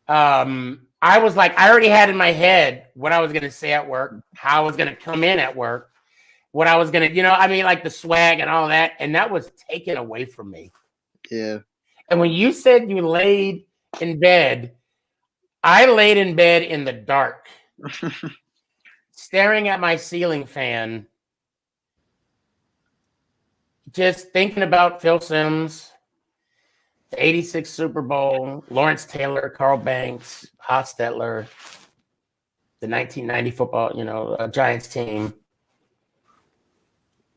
I was like, I already had in my head what I was gonna say at work, how I was gonna come in at work, what I was gonna, like the swag and all that, and that was taken away from me. Yeah. And when you said you laid in bed, I laid in bed in the dark, staring at my ceiling fan, just thinking about Phil Simms, the 86 Super Bowl, Lawrence Taylor, Carl Banks, Hostetler, the 1990 football, Giants team,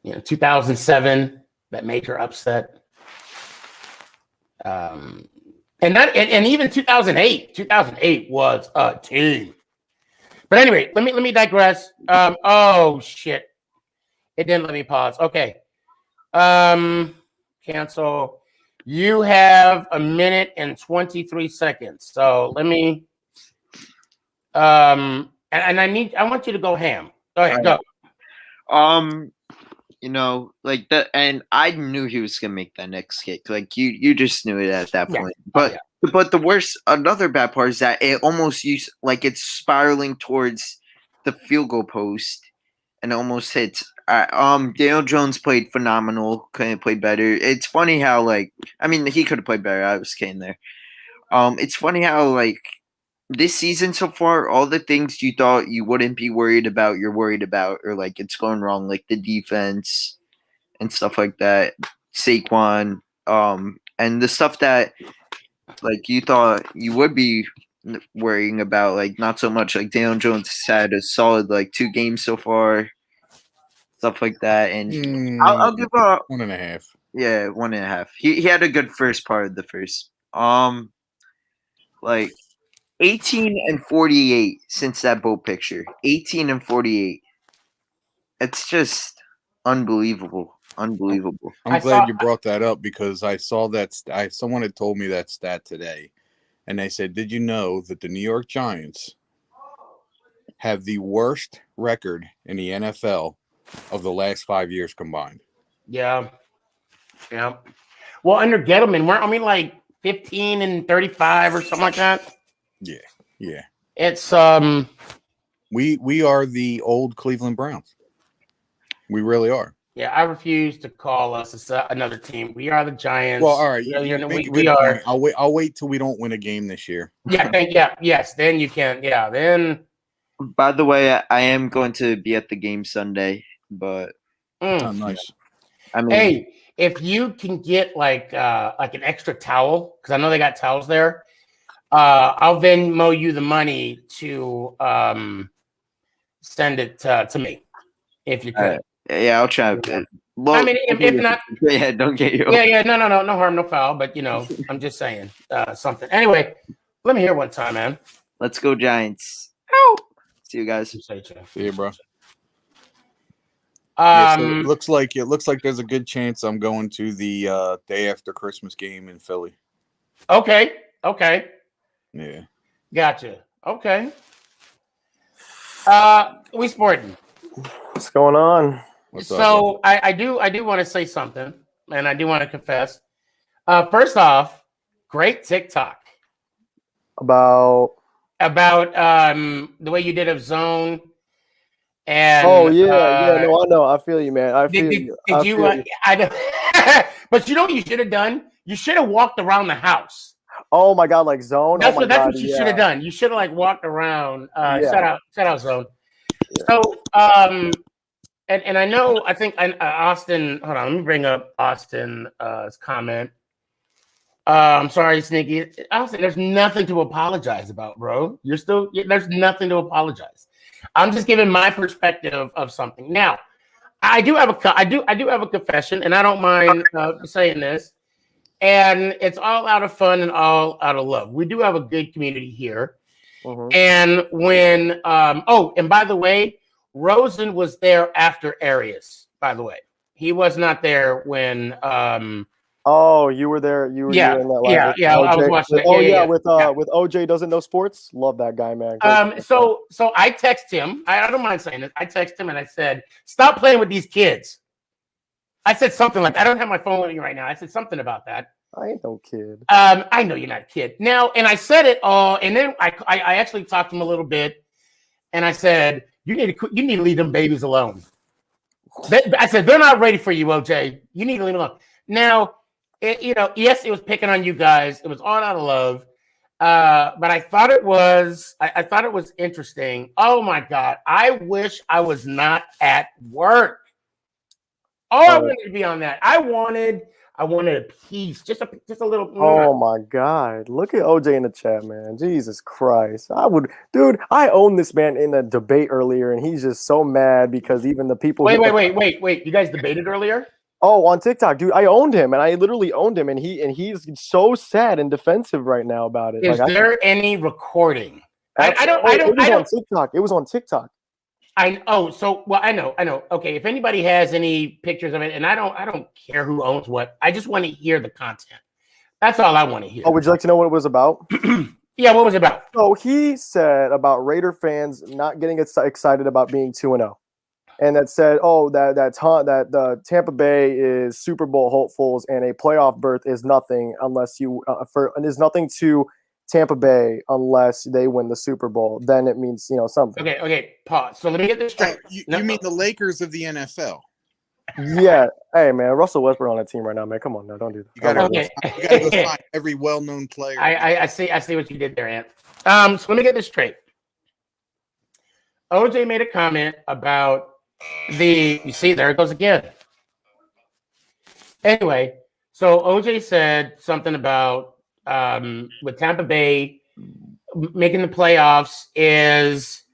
2007, that major upset. And even 2008. 2008 was a team. But anyway, let me digress. Oh shit. It didn't let me pause. Okay. Cancel. You have 1 minute and 23 seconds. So let me and I want you to go ham. Go ahead, go. Like that, and I knew he was gonna make that next kick. Like, you just knew it at that point. But the worst, another bad part is that it almost it's spiraling towards the field goal post, and it almost hits. Daniel Jones played phenomenal. Couldn't have played better. It's funny how he could have played better. I was kidding there. It's funny how this season so far, all the things you thought you wouldn't be worried about, you're worried about, or it's going wrong, like the defense and stuff like that. Saquon, and the stuff that you thought you would be worrying about, not so much. Like Daniel Jones had a solid 2 games so far, stuff like that. And I'll give a 1.5. Yeah, 1.5. He had a good first part of the first. 18 and 48 since that boat picture. 18 and 48. It's just unbelievable. Unbelievable. I'm glad you brought that up because I saw that someone had told me that stat today, and they said, "Did you know that the New York Giants have the worst record in the NFL of the last 5 years combined?" Yeah. Well, under Gettleman, weren't we like 15 and 35 or something like that? Yeah. It's We are the old Cleveland Browns. We really are. Yeah, I refuse to call us another team. We are the Giants. Well, all right. We are. I'll wait till we don't win a game this year. Yes. Then you can. Yeah. Then. By the way, I am going to be at the game Sunday, but Oh, nice. I mean, Hey, if you can get like an extra towel, because I know they got towels there, I'll Venmo you the money to send it to me if you could. yeah, I'll try. Well, I mean, if not, yeah, don't get you. Yeah, no harm, no foul. But I'm just saying something. Anyway, let me hear one time, man. Let's go Giants. Ow! See you guys. See you, bro. Yeah, so it looks like there's a good chance I'm going to the day after Christmas game in Philly. Okay. Yeah. Gotcha. Okay. We sporting. What's going on? What's up, So I do want to say something, and I do want to confess. First off, great TikTok About the way you did a zone. And no, I know. I feel you, man. I feel you. Did you? I know. But you know what you should have done? You should have walked around the house. Oh my god, like zone. That's what you should have done. You should have like walked around. Set out zone. Yeah. So and I think Austin. Hold on, let me bring up Austin's comment. I'm sorry, Sneaky. Austin, there's nothing to apologize about, bro. There's nothing to apologize. I'm just giving my perspective of something. Now, I do have a confession, and I don't mind saying this. And it's all out of fun and all out of love. We do have a good community here. Mm-hmm. And when and by the way, Rosen was there after Arias. By the way, he was not there when. Oh, you were there. You were in that live. Yeah. I was watching it. With OJ doesn't know sports. Love that guy, man. So I text him. I don't mind saying this. I text him and I said, "Stop playing with these kids." I said something like, I don't have my phone with me right now. I said something about that. I ain't no kid. I know you're not a kid now, and I said it all, and then I actually talked to him a little bit, and I said, you need to leave them babies alone. I said they're not ready for you, OJ. You need to leave them alone. Now. Yes, it was picking on you guys. It was all out of love. But I thought it was interesting. Oh my God. I wish I was not at work. I wanted to be on that. I wanted a piece, just a little. Oh my God. Look at OJ in the chat, man. Jesus Christ. I owned this man in a debate earlier, and he's just so mad because even the people. Wait. You guys debated earlier? Oh, on TikTok, dude, I owned him, and I literally owned him, and he's so sad and defensive right now about it. Is there any recording? I don't. On TikTok. It was on TikTok. I know. Okay, if anybody has any pictures of it, and I don't care who owns what. I just want to hear the content. That's all I want to hear. Oh, would you like to know what it was about? Yeah, what was it about? So he said about Raider fans not getting excited about being 2-0. And that said, that the Tampa Bay is Super Bowl hopefuls, and a playoff berth is nothing unless is nothing to Tampa Bay unless they win the Super Bowl. Then it means something. Okay. Pause. So let me get this straight. You mean the Lakers of the NFL? Yeah. Hey man, Russell Westbrook on that team right now, man. Come on now, don't do that. You gotta go find every well-known player. I see what you did there, Ant. So let me get this straight. OJ made a comment about. You see, there it goes again. Anyway, so OJ said something about with Tampa Bay making the playoffs is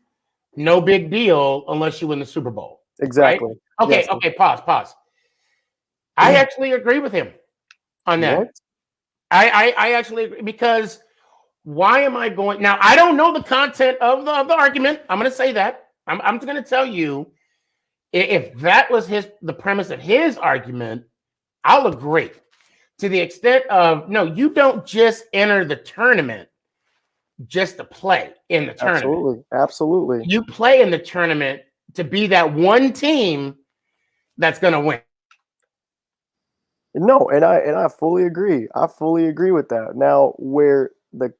no big deal unless you win the Super Bowl. Exactly. Right? Okay, yes. Okay, pause. I actually agree with him on that. What? I actually agree because why am I going now? I don't know the content of the argument. I'm going to say that. I'm just going to tell you. If that was the premise of his argument, I'll agree. To the extent of, no, you don't just enter the tournament just to play in the tournament. Absolutely. You play in the tournament to be that one team that's going to win. No, and I fully agree. I fully agree with that. Now, where the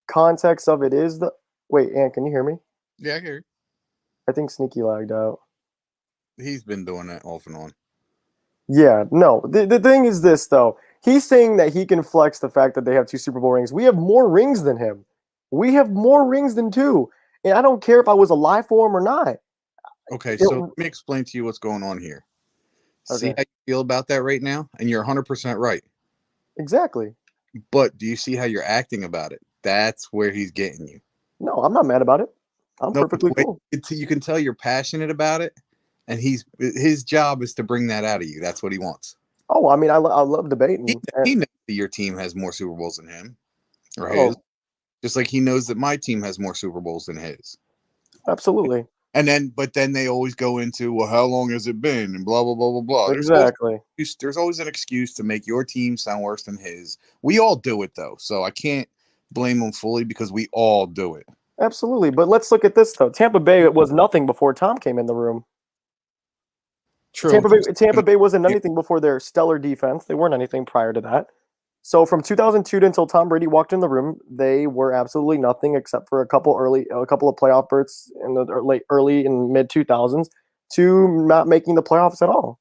context of it is wait, Ann, can you hear me? Yeah, I hear you. I think Sneaky lagged out. He's been doing that off and on. Yeah, no. The thing is this, though. He's saying that he can flex the fact that they have 2 Super Bowl rings. We have more rings than him. We have more rings than 2. And I don't care if I was alive for him or not. Okay, so let me explain to you what's going on here. Okay. See how you feel about that right now? And you're 100% right. Exactly. But do you see how you're acting about it? That's where he's getting you. No, I'm not mad about it. I'm perfectly cool. You can tell you're passionate about it. And his job is to bring that out of you. That's what he wants. Oh, I mean, I love debating. He knows that your team has more Super Bowls than him or his. Just like he knows that my team has more Super Bowls than his. Absolutely. But then they always go into, well, how long has it been? And blah, blah, blah, blah, blah. Exactly. There's always an excuse to make your team sound worse than his. We all do it, though. So I can't blame them fully because we all do it. Absolutely. But let's look at this, though. Tampa Bay was nothing before Tom came in the room. True. Tampa Bay wasn't anything before their stellar defense. They weren't anything prior to that. So from 2002 until Tom Brady walked in the room, they were absolutely nothing except for a couple of playoff berths in the early and mid 2000s to not making the playoffs at all.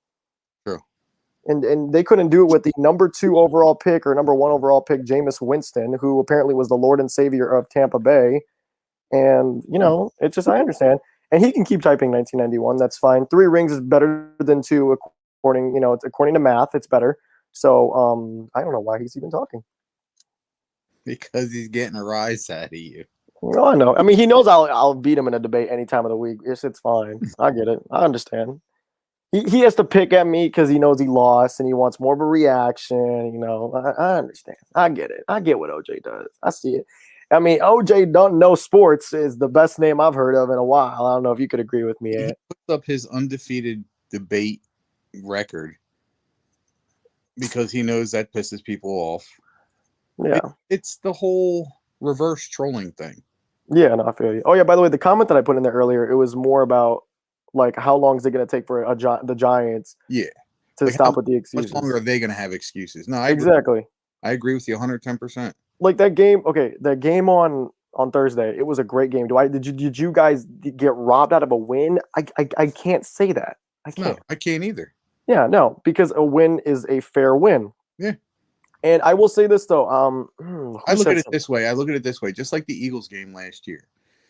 True. And they couldn't do it with the number 2 overall pick or number 1 overall pick, Jameis Winston, who apparently was the Lord and Savior of Tampa Bay. And it's just, I understand. And he can keep typing 1991. That's fine. 3 rings is better than 2, according to math. It's better. So I don't know why he's even talking. Because he's getting a rise out of you. No, I know. I mean, he knows I'll beat him in a debate any time of the week. It's fine. I get it. I understand. He has to pick at me because he knows he lost and he wants more of a reaction. I understand. I get it. I get what OJ does. I see it. I mean, OJ don't know sports is the best name I've heard of in a while. I don't know if you could agree with me, Ed. He puts up his undefeated debate record because he knows that pisses people off. Yeah. It's the whole reverse trolling thing. Yeah, no, I feel you. Oh, yeah, by the way, the comment that I put in there earlier, it was more about, like, how long is it going to take for the Giants to stop with the excuses? How much longer are they going to have excuses? No, exactly. I agree with you 110%. Like that game, the game on Thursday, it was a great game. Did you guys get robbed out of a win? I can't say that. I can't. No, I can't either. Yeah, no, because a win is a fair win. Yeah. And I will say this though. I look at it this way. Just like the Eagles game last year.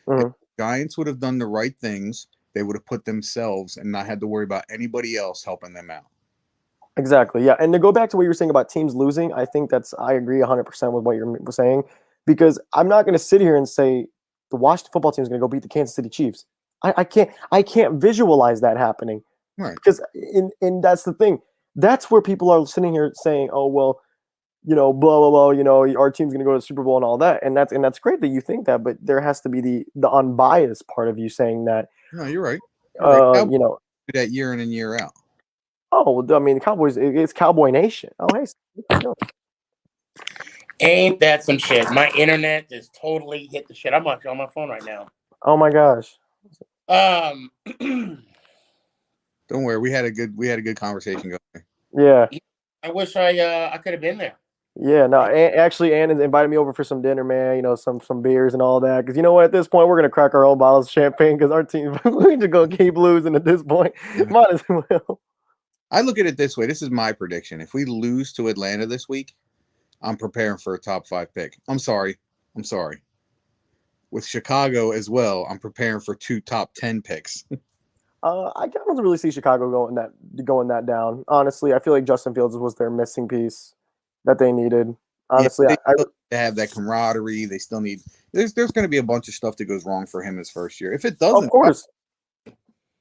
Mm-hmm. If the Giants would have done the right things, they would have put themselves and not had to worry about anybody else helping them out. Exactly. Yeah. And to go back to what you were saying about teams losing, I think I agree 100% with what you're saying, because I'm not going to sit here and say the Washington football team is going to go beat the Kansas City Chiefs. I can't visualize that happening. Right. Because that's the thing. That's where people are sitting here saying, oh, well, blah, blah, blah, our team's going to go to the Super Bowl and all that. And that's great that you think that, but there has to be the unbiased part of you saying that. No, you're right. That year in and year out. Oh, I mean, the Cowboys, it's Cowboy Nation. Oh, hey. Ain't that some shit? My internet just totally hit the shit. I'm actually on my phone right now. Oh my gosh. Don't worry, we had a good conversation going. Yeah. I wish I could have been there. Yeah, no. Actually, Ann invited me over for some dinner, man. Some beers and all that. Because you know what? At this point, we're gonna crack our own bottles of champagne because our team we just gonna keep losing at this point. Might as well. I look at it this way. This is my prediction. If we lose to Atlanta this week, I'm preparing for a top 5 pick. I'm sorry. With Chicago as well, I'm preparing for 2 top 10 picks. I don't really see Chicago going that down. Honestly, I feel like Justin Fields was their missing piece that they needed. Honestly, they have that camaraderie. They still need. There's going to be a bunch of stuff that goes wrong for him his first year. If it doesn't, of course.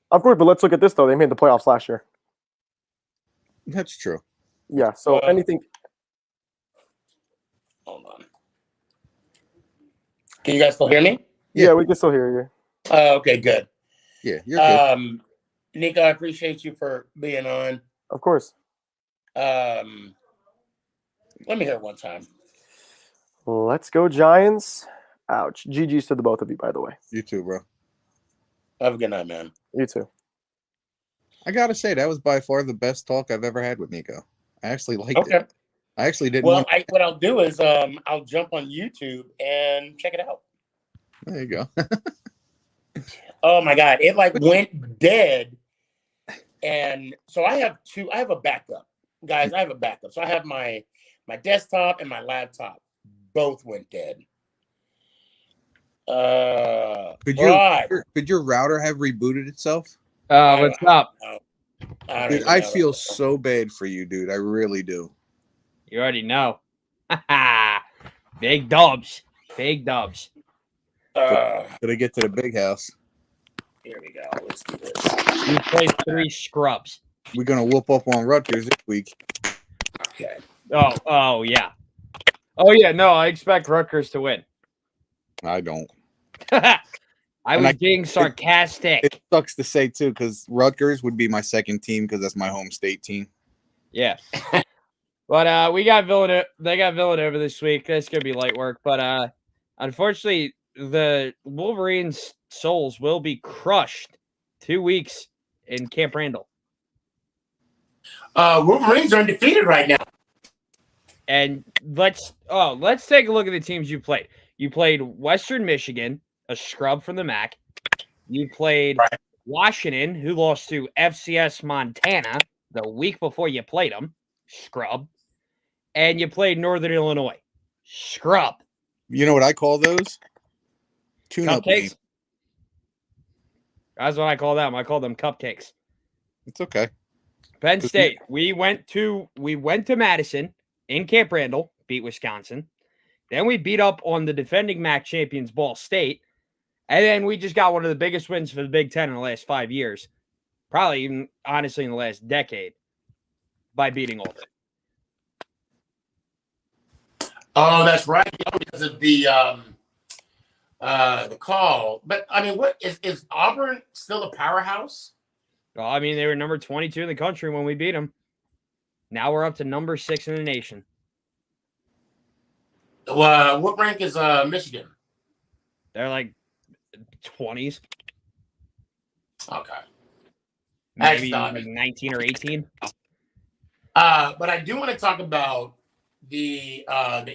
But let's look at this though. They made the playoffs last year. That's true. Yeah. So anything. Hold on. Can you guys still hear me? Yeah, we can still hear you. Okay, good. Yeah, you're good. Nico, I appreciate you for being on. Of course. Let me hear it one time. Let's go Giants. Ouch. GG's to the both of you, by the way. You too, bro. Have a good night, man. You too. I gotta say that was by far the best talk I've ever had with Nico. I actually liked it. I actually didn't. Well, what I'll do is I'll jump on YouTube and check it out. There you go. Oh my God, it like went dead, and so I have a backup, guys. I have a backup. So I have my desktop and my laptop. Both went dead. Could your router have rebooted itself? What's up? Dude, I feel so bad for you, dude. I really do. You already know. Big dubs. Big dubs. Did I get to the big house? Here we go. Let's do this. You play 3 scrubs. We're gonna whoop up on Rutgers this week. Okay. Oh yeah. Oh yeah. No, I expect Rutgers to win. I don't. I was being sarcastic. It sucks to say too, because Rutgers would be my second team because that's my home state team. Yeah. But we got Villanova. They got Villanova this week. That's gonna be light work. But unfortunately, the Wolverines' souls will be crushed 2 weeks in Camp Randall. Wolverines are undefeated right now. And let's take a look at the teams you played. You played Western Michigan, a scrub from the MAC. You played Washington, who lost to FCS Montana the week before you played them, scrub. And you played Northern Illinois, scrub. You know what I call those? Tune-up Cupcakes. games. That's what I call them. I call them cupcakes. It's okay. Penn State. We went to Madison in Camp Randall, beat Wisconsin. Then we beat up on the defending MAC champions, Ball State. And then we just got one of the biggest wins for the Big Ten in the last 5 years. Probably even, honestly, in the last decade by beating Auburn. Oh, that's right. Because of the call. But, I mean, what is Auburn still a powerhouse? Well, I mean, they were number 22 in the country when we beat them. Now we're up to number 6 in the nation. What rank is Michigan? They're like 20s. Okay. Maybe like 19 or 18. But I do want to talk about the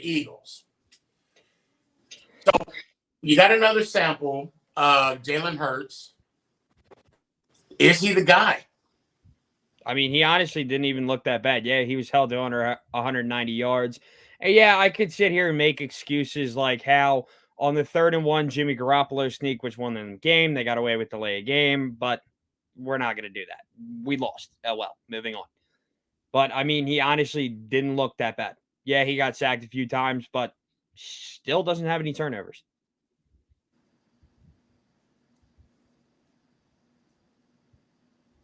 Eagles. So you got another sample, Jalen Hurts. Is he the guy? I mean, he honestly didn't even look that bad. Yeah, he was held to under 190 yards. And yeah, I could sit here and make excuses like how on the 3rd and 1, Jimmy Garoppolo sneak, which won them the game. They got away with delay of game, but we're not going to do that. We lost. Oh, well, moving on. But, I mean, he honestly didn't look that bad. Yeah, he got sacked a few times, but still doesn't have any turnovers.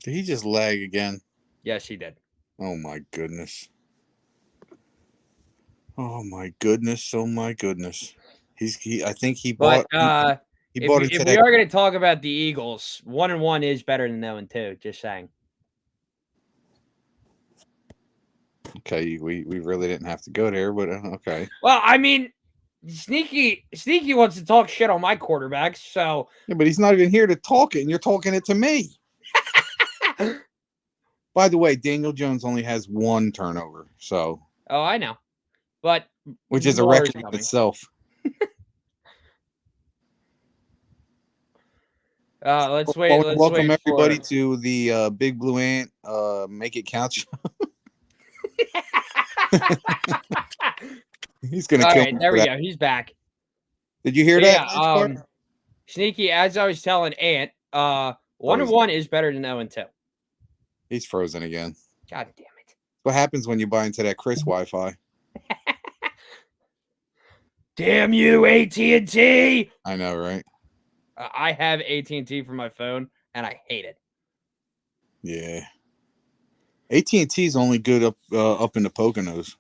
Did he just lag again? Yes, he did. Oh, my goodness. Oh, my goodness. Oh, my goodness. I think he bought. But he bought into if that. we are going to talk about the Eagles, 1-1 is better than 0-2. Just saying. Okay, we really didn't have to go there, but okay. Well, I mean, Sneaky wants to talk shit on my quarterbacks, so. Yeah, but he's not even here to talk it, and you're talking it to me. By the way, Daniel Jones only has 1 turnover, so. Oh, I know, but which is a record in itself. Let's wait. Welcome everybody to the Big Blue Ant Make It Count show. He's gonna kill me. There we go. He's back. Did you hear that? Yeah, Sneaky, as I was telling Ant, 1-1 is better than 0-2. He's frozen again. God damn it! What happens when you buy into that Chris Wi-Fi? Damn you, AT&T! I know, right? I have AT&T for my phone, and I hate it. Yeah. AT&T is only good up in the Poconos.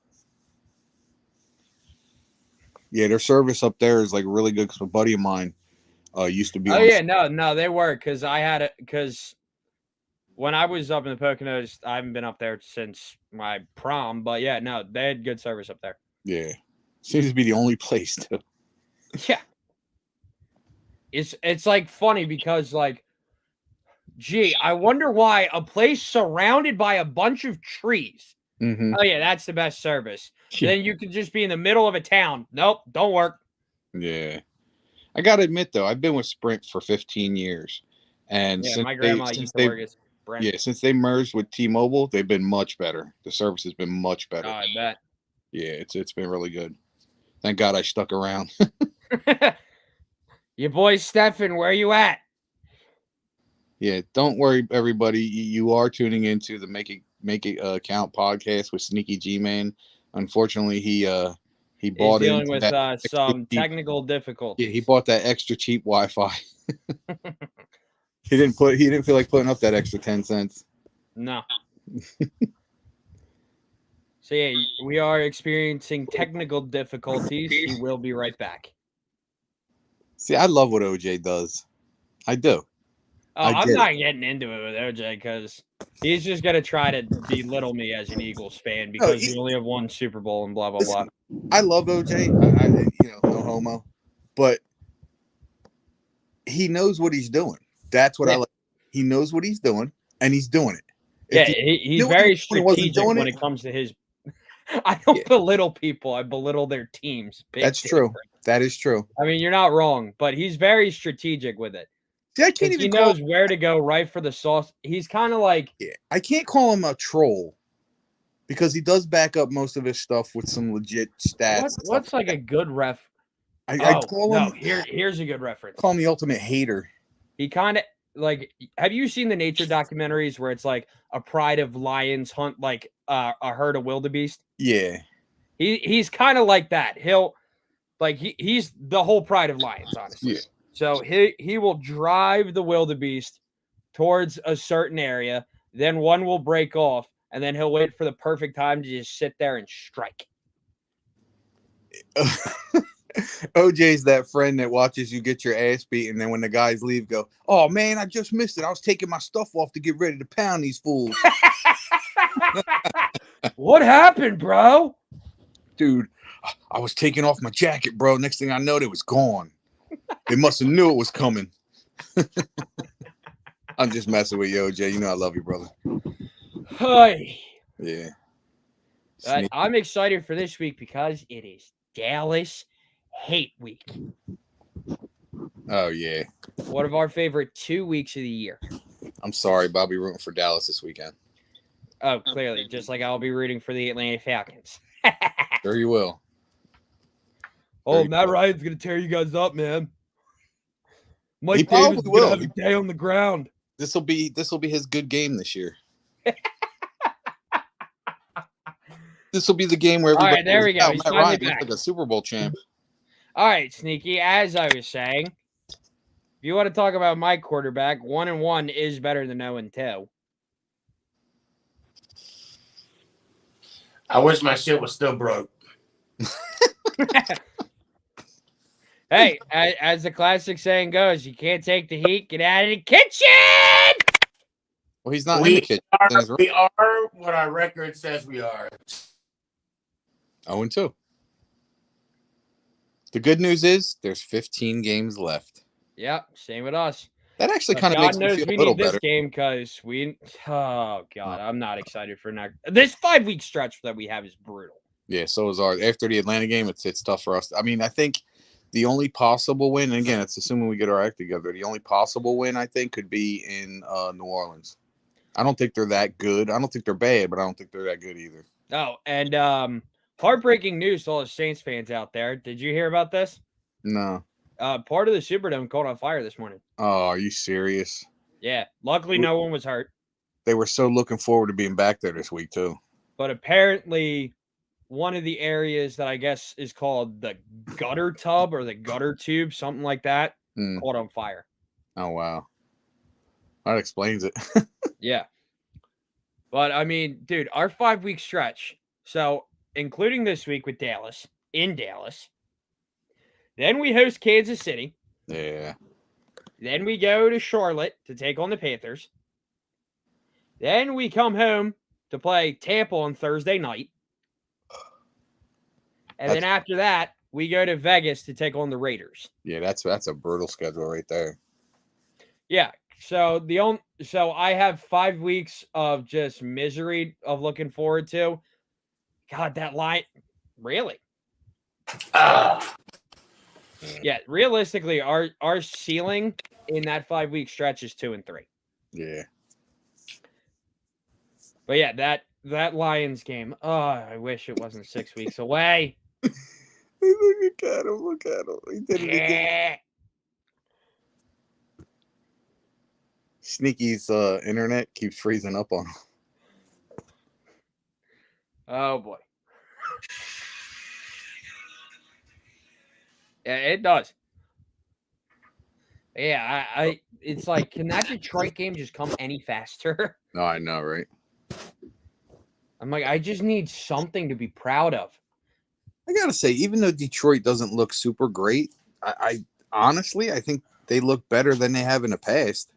Yeah, their service up there is like really good. Because a buddy of mine used to be. Oh yeah, no, they were because I had it because when I was up in the Poconos, I haven't been up there since my prom, but yeah, no, they had good service up there. Yeah. Seems to be the only place too. Yeah. It's like funny because like, gee, I wonder why a place surrounded by a bunch of trees. Mm-hmm. Oh yeah, that's the best service. Yeah. Then you could just be in the middle of a town. Nope, don't work. Yeah. I gotta admit though, I've been with Sprint for 15 years. And Yeah, since my grandma used to work at Brent. yeah, since they merged with T-Mobile, they've been much better. The service has been much better. Oh, I bet. Yeah, it's been really good. Thank God I stuck around. Your boy Stefan, where you at? Yeah, don't worry, everybody. You are tuning into the Make It Count podcast with SneakyG, man. Unfortunately, he bought He's dealing into with that some cheap, technical difficulties. Yeah, he bought that extra cheap Wi-Fi. He didn't feel like putting up that extra 10 cents. No. So yeah, we are experiencing technical difficulties. He will be right back. See, I love what OJ does. I do. Oh, I'm not getting into it with OJ because he's just gonna try to belittle me as an Eagles fan because we only have one Super Bowl and blah blah blah. I love OJ. No homo, but he knows what he's doing. That's what I like. He knows what he's doing, and he's doing it. Yeah, he's very strategic when it comes to his. I don't belittle people. I belittle their teams. That's true. That is true. I mean, you're not wrong, but he's very strategic with it. See, I can't even he knows where to go right for the sauce. He's kind of like I can't call him a troll because he does back up most of his stuff with some legit stats. What's like a good ref? I call him. Here's a good reference. Call him the ultimate hater. He kind of like. Have you seen the nature documentaries where it's like a pride of lions hunt like a herd of wildebeest? Yeah. He's kind of like that. He'll like he's the whole pride of lions, honestly. Yeah. So he will drive the wildebeest towards a certain area, then one will break off, and then he'll wait for the perfect time to just sit there and strike. OJ's that friend that watches you get your ass beat, and then when the guys leave, go, "Oh man, I just missed it. I was taking my stuff off to get ready to pound these fools." What happened, bro? Dude, I was taking off my jacket, bro. Next thing I know, it was gone. They must have knew it was coming. I'm just messing with you, OJ. You know I love you, brother. Hi. Yeah. I'm excited for this week because it is Dallas Hate Week. Oh, yeah. One of our favorite 2 weeks of the year. I'm sorry, but I'll be rooting for Dallas this weekend. Oh, clearly. Just like I'll be rooting for the Atlanta Falcons. Sure you will. Oh, Matt Ryan's going to tear you guys up, man. Mike He Davis probably is will. going to have a day on the ground. This will be his good game this year. This will be the game where everybody. All right, there we go. Matt Ryan looks like a Super Bowl champ. All right, Sneaky. As I was saying, if you want to talk about my quarterback, 1-1 is better than 0-2. I wish my shit was still broke. Hey, as the classic saying goes, you can't take the heat, get out of the kitchen. Well, he's not in the kitchen. We are what our record says we are. 0-2. The good news is there's 15 games left. Yep, same with us. That actually kind of God makes me knows feel we a little need this better. game because oh God, I'm not excited for next. This 5-week stretch that we have is brutal. Yeah, so is ours. After the Atlanta game, it's tough for us. I mean, I think the only possible win, and again, it's assuming we get our act together, the only possible win, I think, could be in New Orleans. I don't think they're that good. I don't think they're bad, but I don't think they're that good either. Oh, and heartbreaking news to all the Saints fans out there. Did you hear about this? No. Part of the Superdome caught on fire this morning. Oh, are you serious? Yeah. Luckily, no one was hurt. They were so looking forward to being back there this week, too. But apparently, one of the areas that I guess is called the gutter tub or the gutter tube, something like that, caught on fire. Oh, wow. That explains it. Yeah. But, I mean, dude, our 5-week stretch, so including this week with Dallas, in Dallas, then we host Kansas City. Yeah. Then we go to Charlotte to take on the Panthers. Then we come home to play Tampa on Thursday night. And then after that, we go to Vegas to take on the Raiders. Yeah, that's a brutal schedule right there. Yeah. So I have 5 weeks of just misery of looking forward to. God, that line, really? Yeah, realistically, our ceiling in that 5-week stretch is 2-3. Yeah. But yeah, that Lions game. Oh, I wish it wasn't 6 weeks away. Look at him. He did it again. Sneaky's internet keeps freezing up on him. Oh boy. Yeah, it does. Yeah, I it's like, can that Detroit game just come any faster? No, I know, right? I'm like, I just need something to be proud of. I gotta say, even though Detroit doesn't look super great, I honestly think they look better than they have in the past.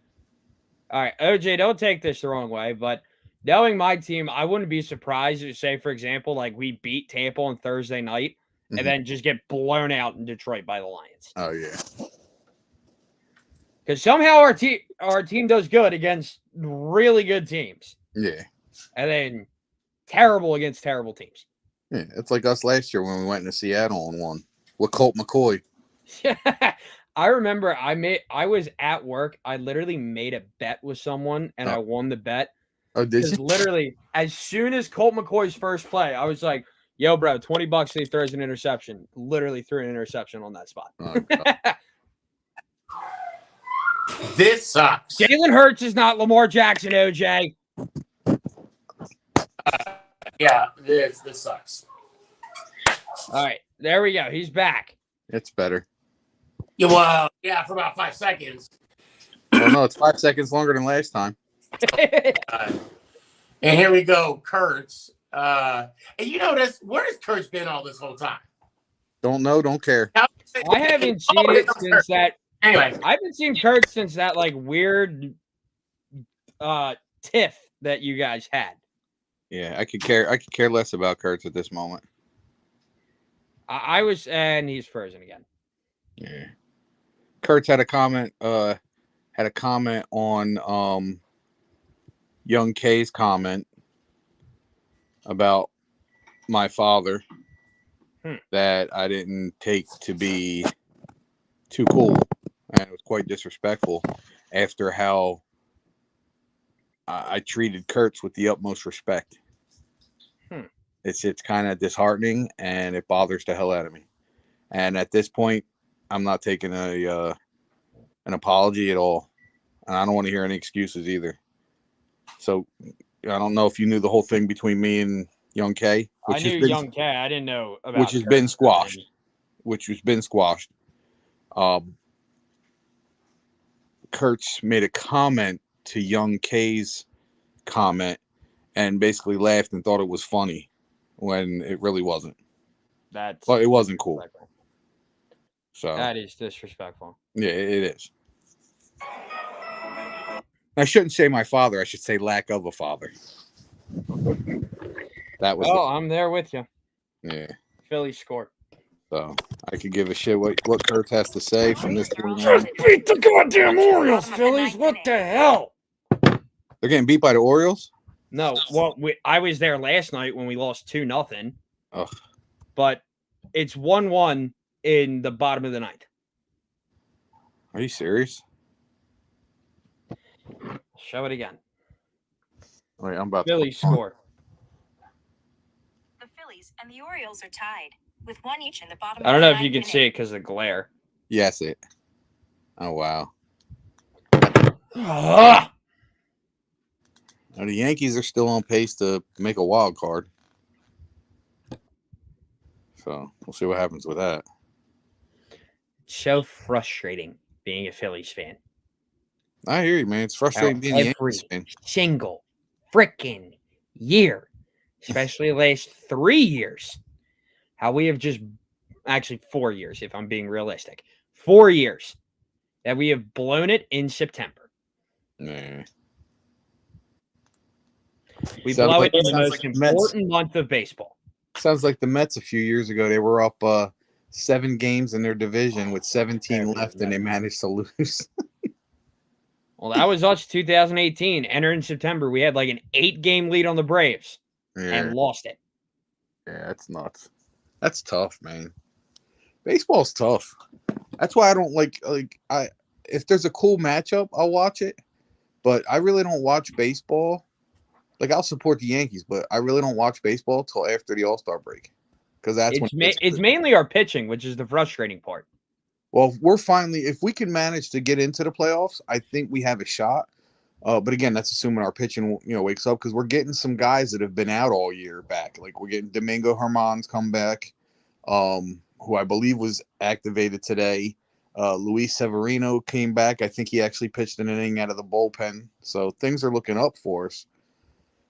All right, OJ, don't take this the wrong way, but knowing my team, I wouldn't be surprised if, say, for example, like we beat Tampa on Thursday night and then just get blown out in Detroit by the Lions. Oh yeah, because somehow our team does good against really good teams. Yeah, and then terrible against terrible teams. Yeah, it's like us last year when we went into Seattle and won with Colt McCoy. I remember I was at work. I literally made a bet with someone and I won the bet. Oh, did you? Literally, as soon as Colt McCoy's first play, I was like, yo, bro, $20 if he throws an interception. Literally threw an interception on that spot. Oh, this sucks. Jalen Hurts is not Lamar Jackson, OJ. Yeah, this sucks. All right, there we go. He's back. It's better. Yeah, well, yeah, for about 5 seconds. Oh no, it's 5 seconds longer than last time. And here we go, Kurtz. And you know this. Where's Kurtz been all this whole time? Don't know, don't care. I haven't seen it since that. Anyway, I haven't seen Kurtz since that like weird tiff that you guys had. Yeah, I could care less about Kurtz at this moment. I was, and he's frozen again. Yeah. Kurtz had a comment on Young K's comment about my father that I didn't take to be too cool, and it was quite disrespectful after how I treated Kurtz with the utmost respect. It's kind of disheartening, and it bothers the hell out of me. And at this point, I'm not taking an apology at all, and I don't want to hear any excuses either. So I don't know if you knew the whole thing between me and Young K. I knew Young K. I didn't know about which has been squashed. Kurtz made a comment to Young K's comment and basically laughed and thought it was funny when it really wasn't. But it wasn't cool. So that is disrespectful. Yeah, it is. I shouldn't say my father. I should say lack of a father. That was. Oh, I'm there with you. Yeah. Philly scored. So I could give a shit what Kurtz has to say from this point on. Just beat the goddamn Orioles, Phillies. What the hell? They're getting beat by the Orioles? No. Well, I was there last night when we lost 2-0. Ugh. But it's 1-1 in the bottom of the ninth. Are you serious? Show it again. Wait, I'm about Phillies score. The Phillies and the Orioles are tied with one each in the bottom. I don't know if you can see it because of the glare. Yes, it. Oh wow. Ah! Now, the Yankees are still on pace to make a wild card. So we'll see what happens with that. It's so frustrating being a Phillies fan. I hear you, man. It's frustrating being a Yankees fan. Single freaking year, especially the last 3 years. How we have just, actually 4 years, if I'm being realistic. 4 years that we have blown it in September. Nah. We Sounds blow like- it in the sounds most like the Mets. important month of baseball. Sounds like the Mets a few years ago. They were up 7 games in their division with 17 left, and they managed to lose. Well, that was us 2018. Entering September, we had like an 8-game lead on the Braves and lost it. Yeah, that's nuts. That's tough, man. Baseball's tough. That's why I don't like if there's a cool matchup, I'll watch it. But I really don't watch baseball. Like, I'll support the Yankees, but I really don't watch baseball till after the All-Star break. Because that's when It's mainly our pitching, which is the frustrating part. Well, if we can manage to get into the playoffs, I think we have a shot. But again, that's assuming our pitching, wakes up, because we're getting some guys that have been out all year back. Like, we're getting Domingo Germán's come back, who I believe was activated today. Luis Severino came back. I think he actually pitched an inning out of the bullpen. So things are looking up for us.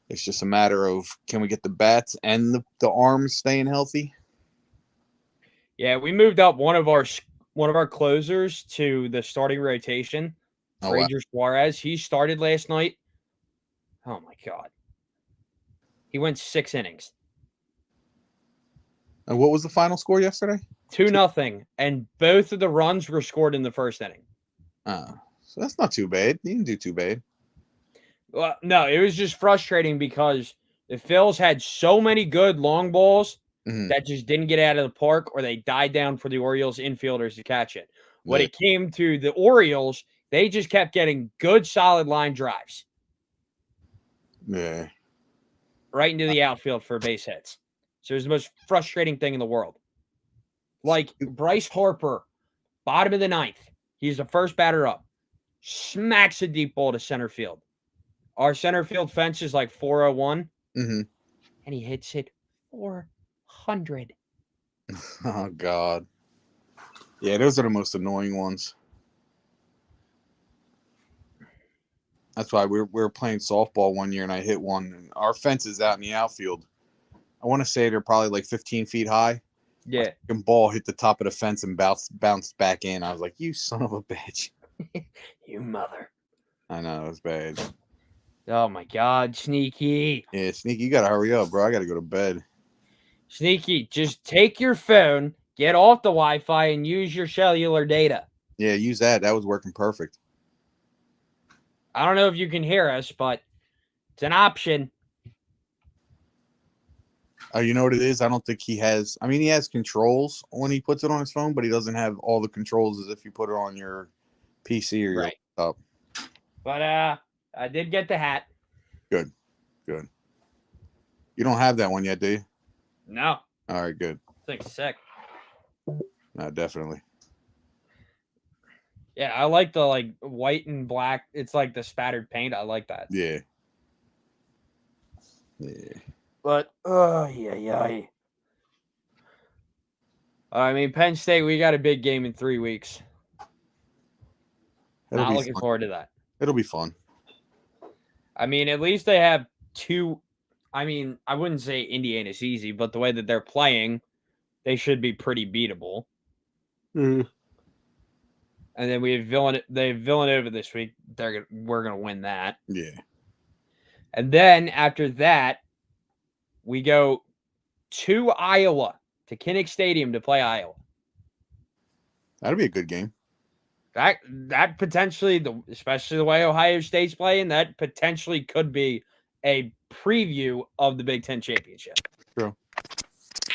It's just a matter of, can we get the bats and the arms staying healthy? Yeah, we moved up one of our closers to the starting rotation. Oh, wow. Ranger Suarez. He started last night. Oh my God. He went 6 innings. And what was the final score yesterday? 2-0. And both of the runs were scored in the first inning. So that's not too bad. You didn't do too bad. Well, no, it was just frustrating because the Phils had so many good long balls that just didn't get out of the park, or they died down for the Orioles infielders to catch it. When it came to the Orioles, they just kept getting good, solid line drives. Yeah. Right into the outfield for base hits. So it was the most frustrating thing in the world. Like Bryce Harper, bottom of the 9th. He's the first batter up. Smacks a deep ball to center field. Our center field fence is like 401. And he hits it 400. Oh, God. Yeah, those are the most annoying ones. That's why we were playing softball one year, and I hit one. And our fence is out in the outfield. I want to say they're probably like 15 feet high. Yeah. The ball hit the top of the fence and bounced back in. I was like, you son of a bitch. You mother. I know, it was bad. Oh, my God, Sneaky. Yeah, Sneaky, you got to hurry up, bro. I got to go to bed. Sneaky, just take your phone, get off the Wi-Fi, and use your cellular data. Yeah, use that. That was working perfect. I don't know if you can hear us, but it's an option. You know what it is? I don't think he has. I mean, he has controls when he puts it on his phone, but he doesn't have all the controls as if you put it on your PC or your laptop. But I did get the hat. Good. You don't have that one yet, do you? No. All right, good. It's sick. No, definitely. Yeah, I like the white and black. It's like the spattered paint. I like that. Yeah. But yeah. I mean, Penn State, we got a big game in 3 weeks. Not looking forward to that. It'll be fun. I mean, at least they have 2. I mean, I wouldn't say Indiana's easy, but the way that they're playing, they should be pretty beatable. And then we have Villanova this week. We're gonna win that. Yeah. And then after that, we go to Iowa, to Kinnick Stadium to play Iowa. That'll be a good game. That potentially, especially the way Ohio State's playing, that potentially could be a preview of the Big Ten championship. True.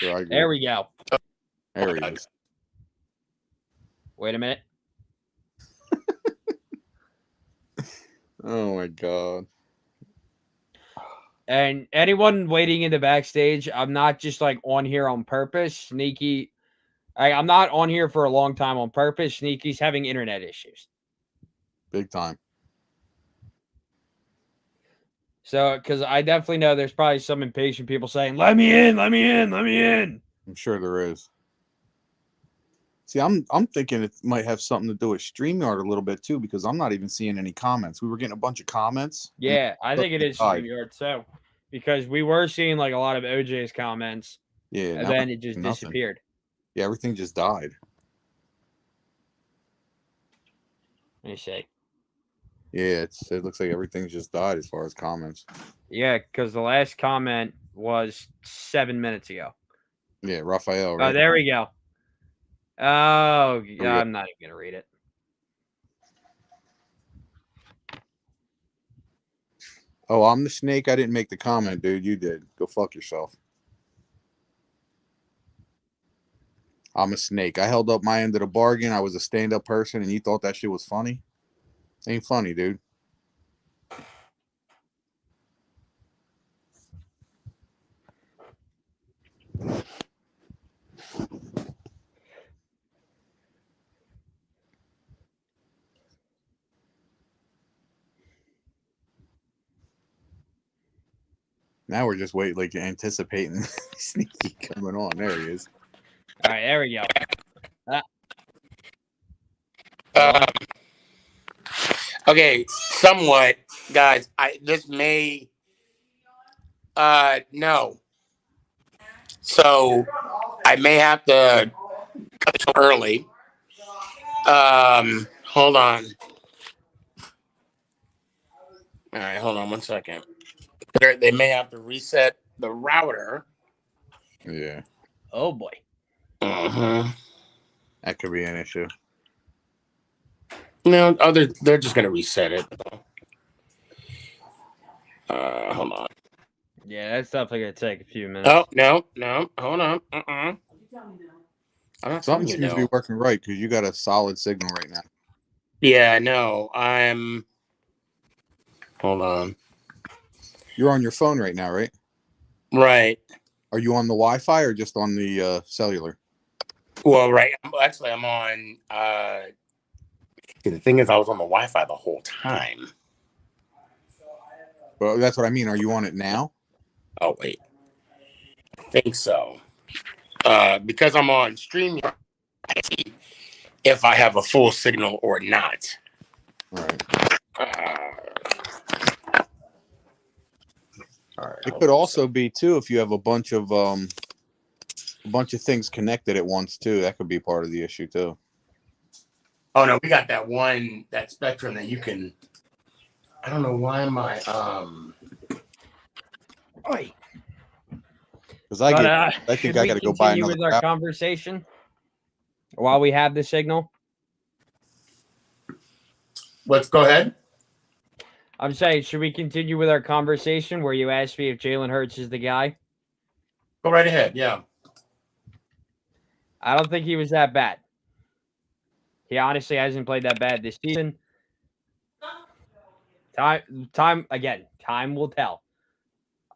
I agree. There we go. There he is. Wait a minute. Oh my God. And anyone waiting in the backstage, I'm not just on here on purpose. Sneaky. I'm not on here for a long time on purpose. Sneaky's having internet issues. Big time. So, because I definitely know there's probably some impatient people saying, let me in. I'm sure there is. See, I'm thinking it might have something to do with StreamYard a little bit too, because I'm not even seeing any comments. We were getting a bunch of comments. Yeah, I think it is StreamYard. So, because we were seeing a lot of OJ's comments. Yeah. And then it just disappeared. Yeah, everything just died. Let me see. Yeah, it looks like everything's just died as far as comments. Yeah, because the last comment was 7 minutes ago. Yeah, Raphael, Oh, right? there we go. Oh, we go. I'm not even gonna read it. Oh, I'm the snake. I didn't make the comment, dude. You did. Go fuck yourself. I'm a snake. I held up my end of the bargain. I was a stand-up person, and you thought that shit was funny? Ain't funny, dude. Now we're just waiting, like anticipating Sneaky coming on. There he is. All right, there we go. Okay, somewhat, guys. This may no. So I may have to cut it early. Hold on. All right, hold on 1 second. They may have to reset the router. Yeah. Oh boy. That could be an issue. No, they're just gonna reset it. Hold on. Yeah, that's definitely gonna take a few minutes. Oh no, hold on. I'm not Something telling you seems to be no. working right because you got a solid signal right now. Yeah, no, I'm. Hold on. You're on your phone right now, right? Right. Are you on the Wi-Fi or just on the cellular? Well, right. Actually, I'm on. The thing is, I was on the Wi-Fi the whole time. Well, that's what I mean. Are you on it now? Oh wait, I think so. Because I'm on streaming, I see if I have a full signal or not. All right. All right. It could also be too if you have a bunch of things connected at once too. That could be part of the issue too. Oh no, we got that spectrum that you can. I don't know why my Because I think I got to go buy another. With our conversation while we have the signal. Let's go ahead. I'm saying, should we continue with our conversation where you asked me if Jalen Hurts is the guy? Go right ahead. Yeah. I don't think he was that bad. He honestly hasn't played that bad this season. Time will tell.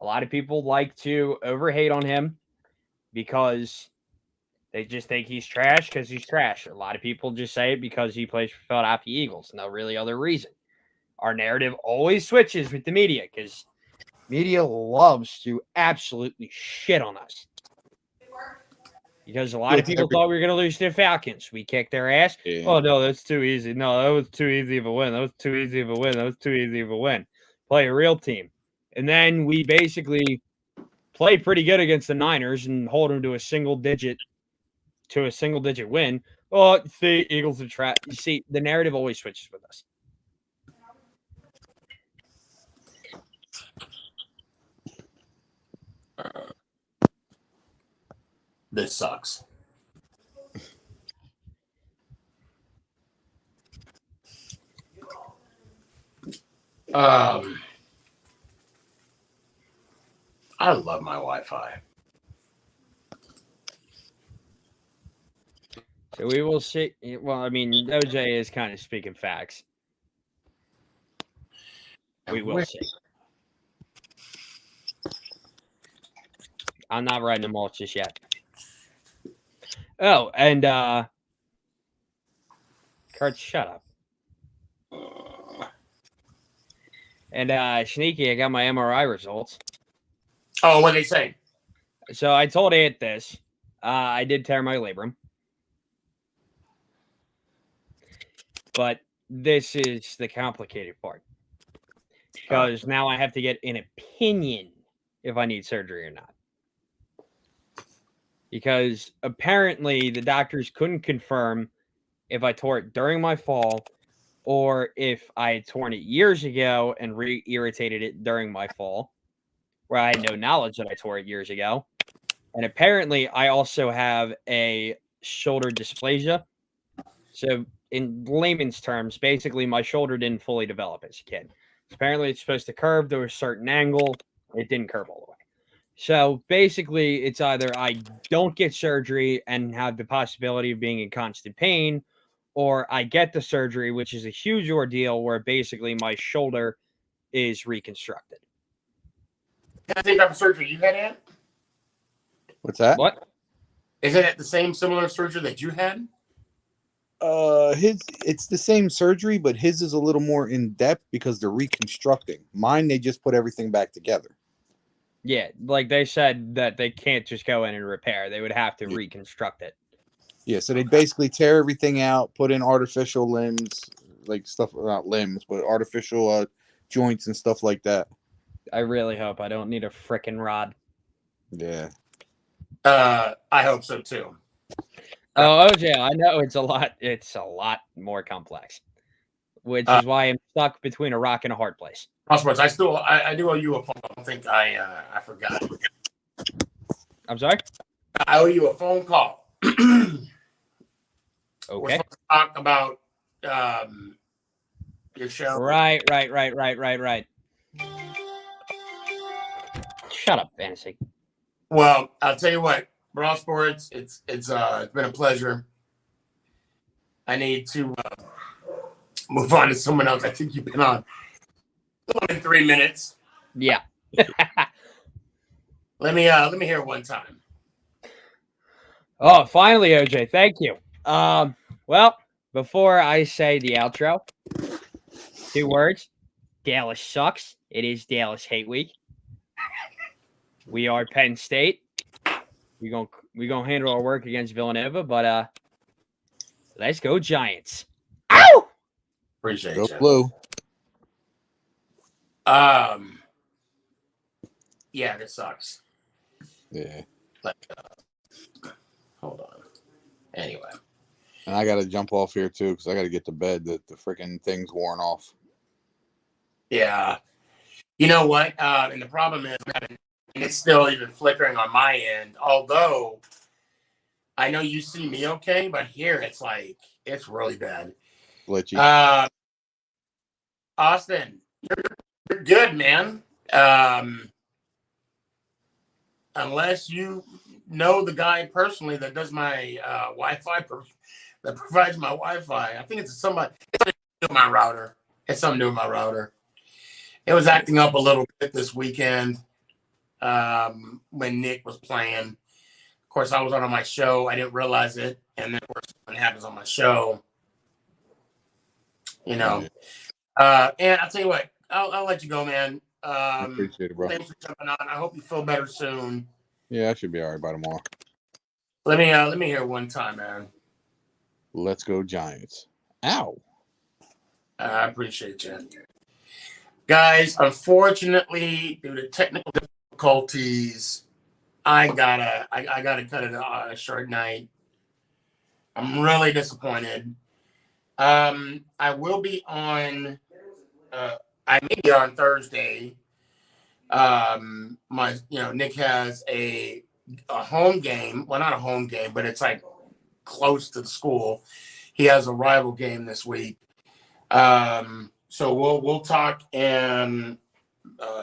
A lot of people like to overhate on him because they just think he's trash because he's trash. A lot of people just say it because he plays for Philadelphia Eagles. No really other reason. Our narrative always switches with the media because media loves to absolutely shit on us. Because a lot of people thought we were going to lose to the Falcons. We kicked their ass. Yeah. Oh, no, that's too easy. No, that was too easy of a win. That was too easy of a win. That was too easy of a win. Play a real team. And then we basically play pretty good against the Niners and hold them to a single digit win. Oh, the Eagles are trash. You see, the narrative always switches with us. This sucks. I love my Wi-Fi. So we will see. Well, I mean, OJ is kind of speaking facts. We will see. I'm not writing them all just yet. Oh, and Kurt, shut up. And Sneaky, I got my MRI results. Oh, what they say? So I told Ant this. I did tear my labrum. But this is the complicated part. Because now I have to get an opinion if I need surgery or not. Because apparently the doctors couldn't confirm if I tore it during my fall or if I had torn it years ago and re-irritated it during my fall, where I had no knowledge that I tore it years ago. And apparently, I also have a shoulder dysplasia. So, in layman's terms, basically, my shoulder didn't fully develop as a kid. Apparently, it's supposed to curve to a certain angle. It didn't curve all the way. So, basically, it's either I don't get surgery and have the possibility of being in constant pain, or I get the surgery, which is a huge ordeal where basically my shoulder is reconstructed. Is that the same type of surgery you had, Ant? What's that? What? Isn't it the same similar surgery that you had? It's the same surgery, but his is a little more in depth because they're reconstructing. Mine, they just put everything back together. Yeah, like they said that they can't just go in and repair. They would have to reconstruct it. Yeah, so they basically tear everything out, put in artificial limbs, like stuff, not limbs, but artificial joints and stuff like that. I really hope I don't need a frickin' rod. Yeah. I hope so too. Oh, OJ, I know it's a lot more complex, which is why I'm stuck between a rock and a hard place. Sports, I do owe you a phone call. I don't think I forgot. I'm sorry? I owe you a phone call. We're Okay. supposed to talk about your show. Right. Shut up, Fantasy. Well, I'll tell you what, Raw Sports, it's been a pleasure. I need to move on to someone else. I think you've been on in 3 minutes. Yeah. Let me hear it one time. Oh, finally, OJ. Thank you. Well, before I say the outro, 2 words. Dallas sucks. It is Dallas Hate Week. We are Penn State. We gonna handle our work against Villanova, but let's go Giants. Ow! Appreciate Go you. Blue. Yeah, this sucks. Yeah. But, hold on. Anyway. And I got to jump off here, too, because I got to get to bed. The freaking thing's worn off. Yeah. You know what? And the problem is, and it's still even flickering on my end, although I know you see me okay, but here it's like, it's really bad. Glitchy. Austin, you're good, man. Unless you know the guy personally that does my Wi-Fi, that provides my Wi-Fi. I think it's something to do with my router. It's something to do with my router. It was acting up a little bit this weekend when Nick was playing. Of course, I was on my show. I didn't realize it. And then, of course, when it happens on my show, you know. And I'll tell you what, I'll let you go, man. I appreciate it, bro. Thanks for jumping on. I hope you feel better soon. Yeah, I should be all right by tomorrow. Let me hear it one time, man. Let's go Giants. Ow. I appreciate you. Guys, unfortunately, due to technical difficulties, I gotta cut it short night. I'm really disappointed. I will be on. I may be on Thursday. Nick has a home game. Well, not a home game, but it's like close to the school. He has a rival game this week. So we'll talk and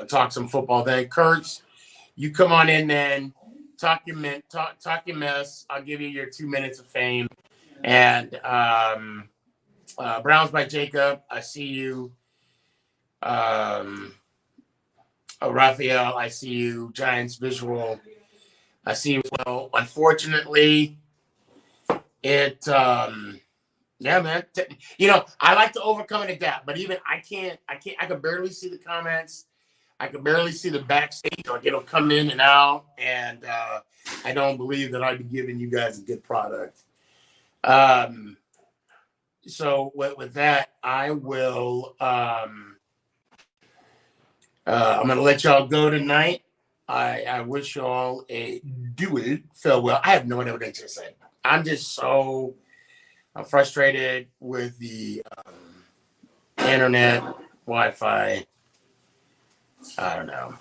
talk some football then. Kurtz, you come on in then. Talk your mess. I'll give you your 2 minutes of fame. And Browns by Jacob, I see you. Raphael, I see you. Giants Visual, I see you as well. Unfortunately, yeah, man. I like to overcome and adapt, but even I can barely see the comments. I can barely see the backstage, or it'll come in and out, and I don't believe that I'd be giving you guys a good product. So with that, I will. I'm gonna let y'all go tonight. I wish y'all a dual farewell. I have no idea what they just said. I'm just so frustrated with the internet, Wi-Fi. I don't know.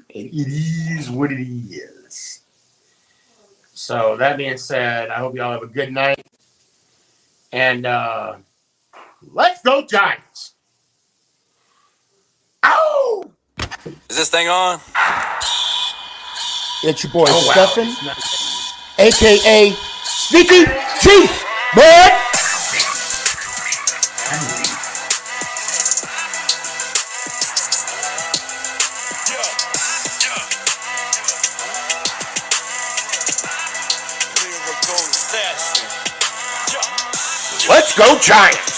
It is what it is. So that being said, I hope y'all have a good night. And let's go Giants. Ow! Is this thing on? It's your boy Oh, wow. Stefan, It's not- a.k.a. Sneaky G, bud. Let's go Giants!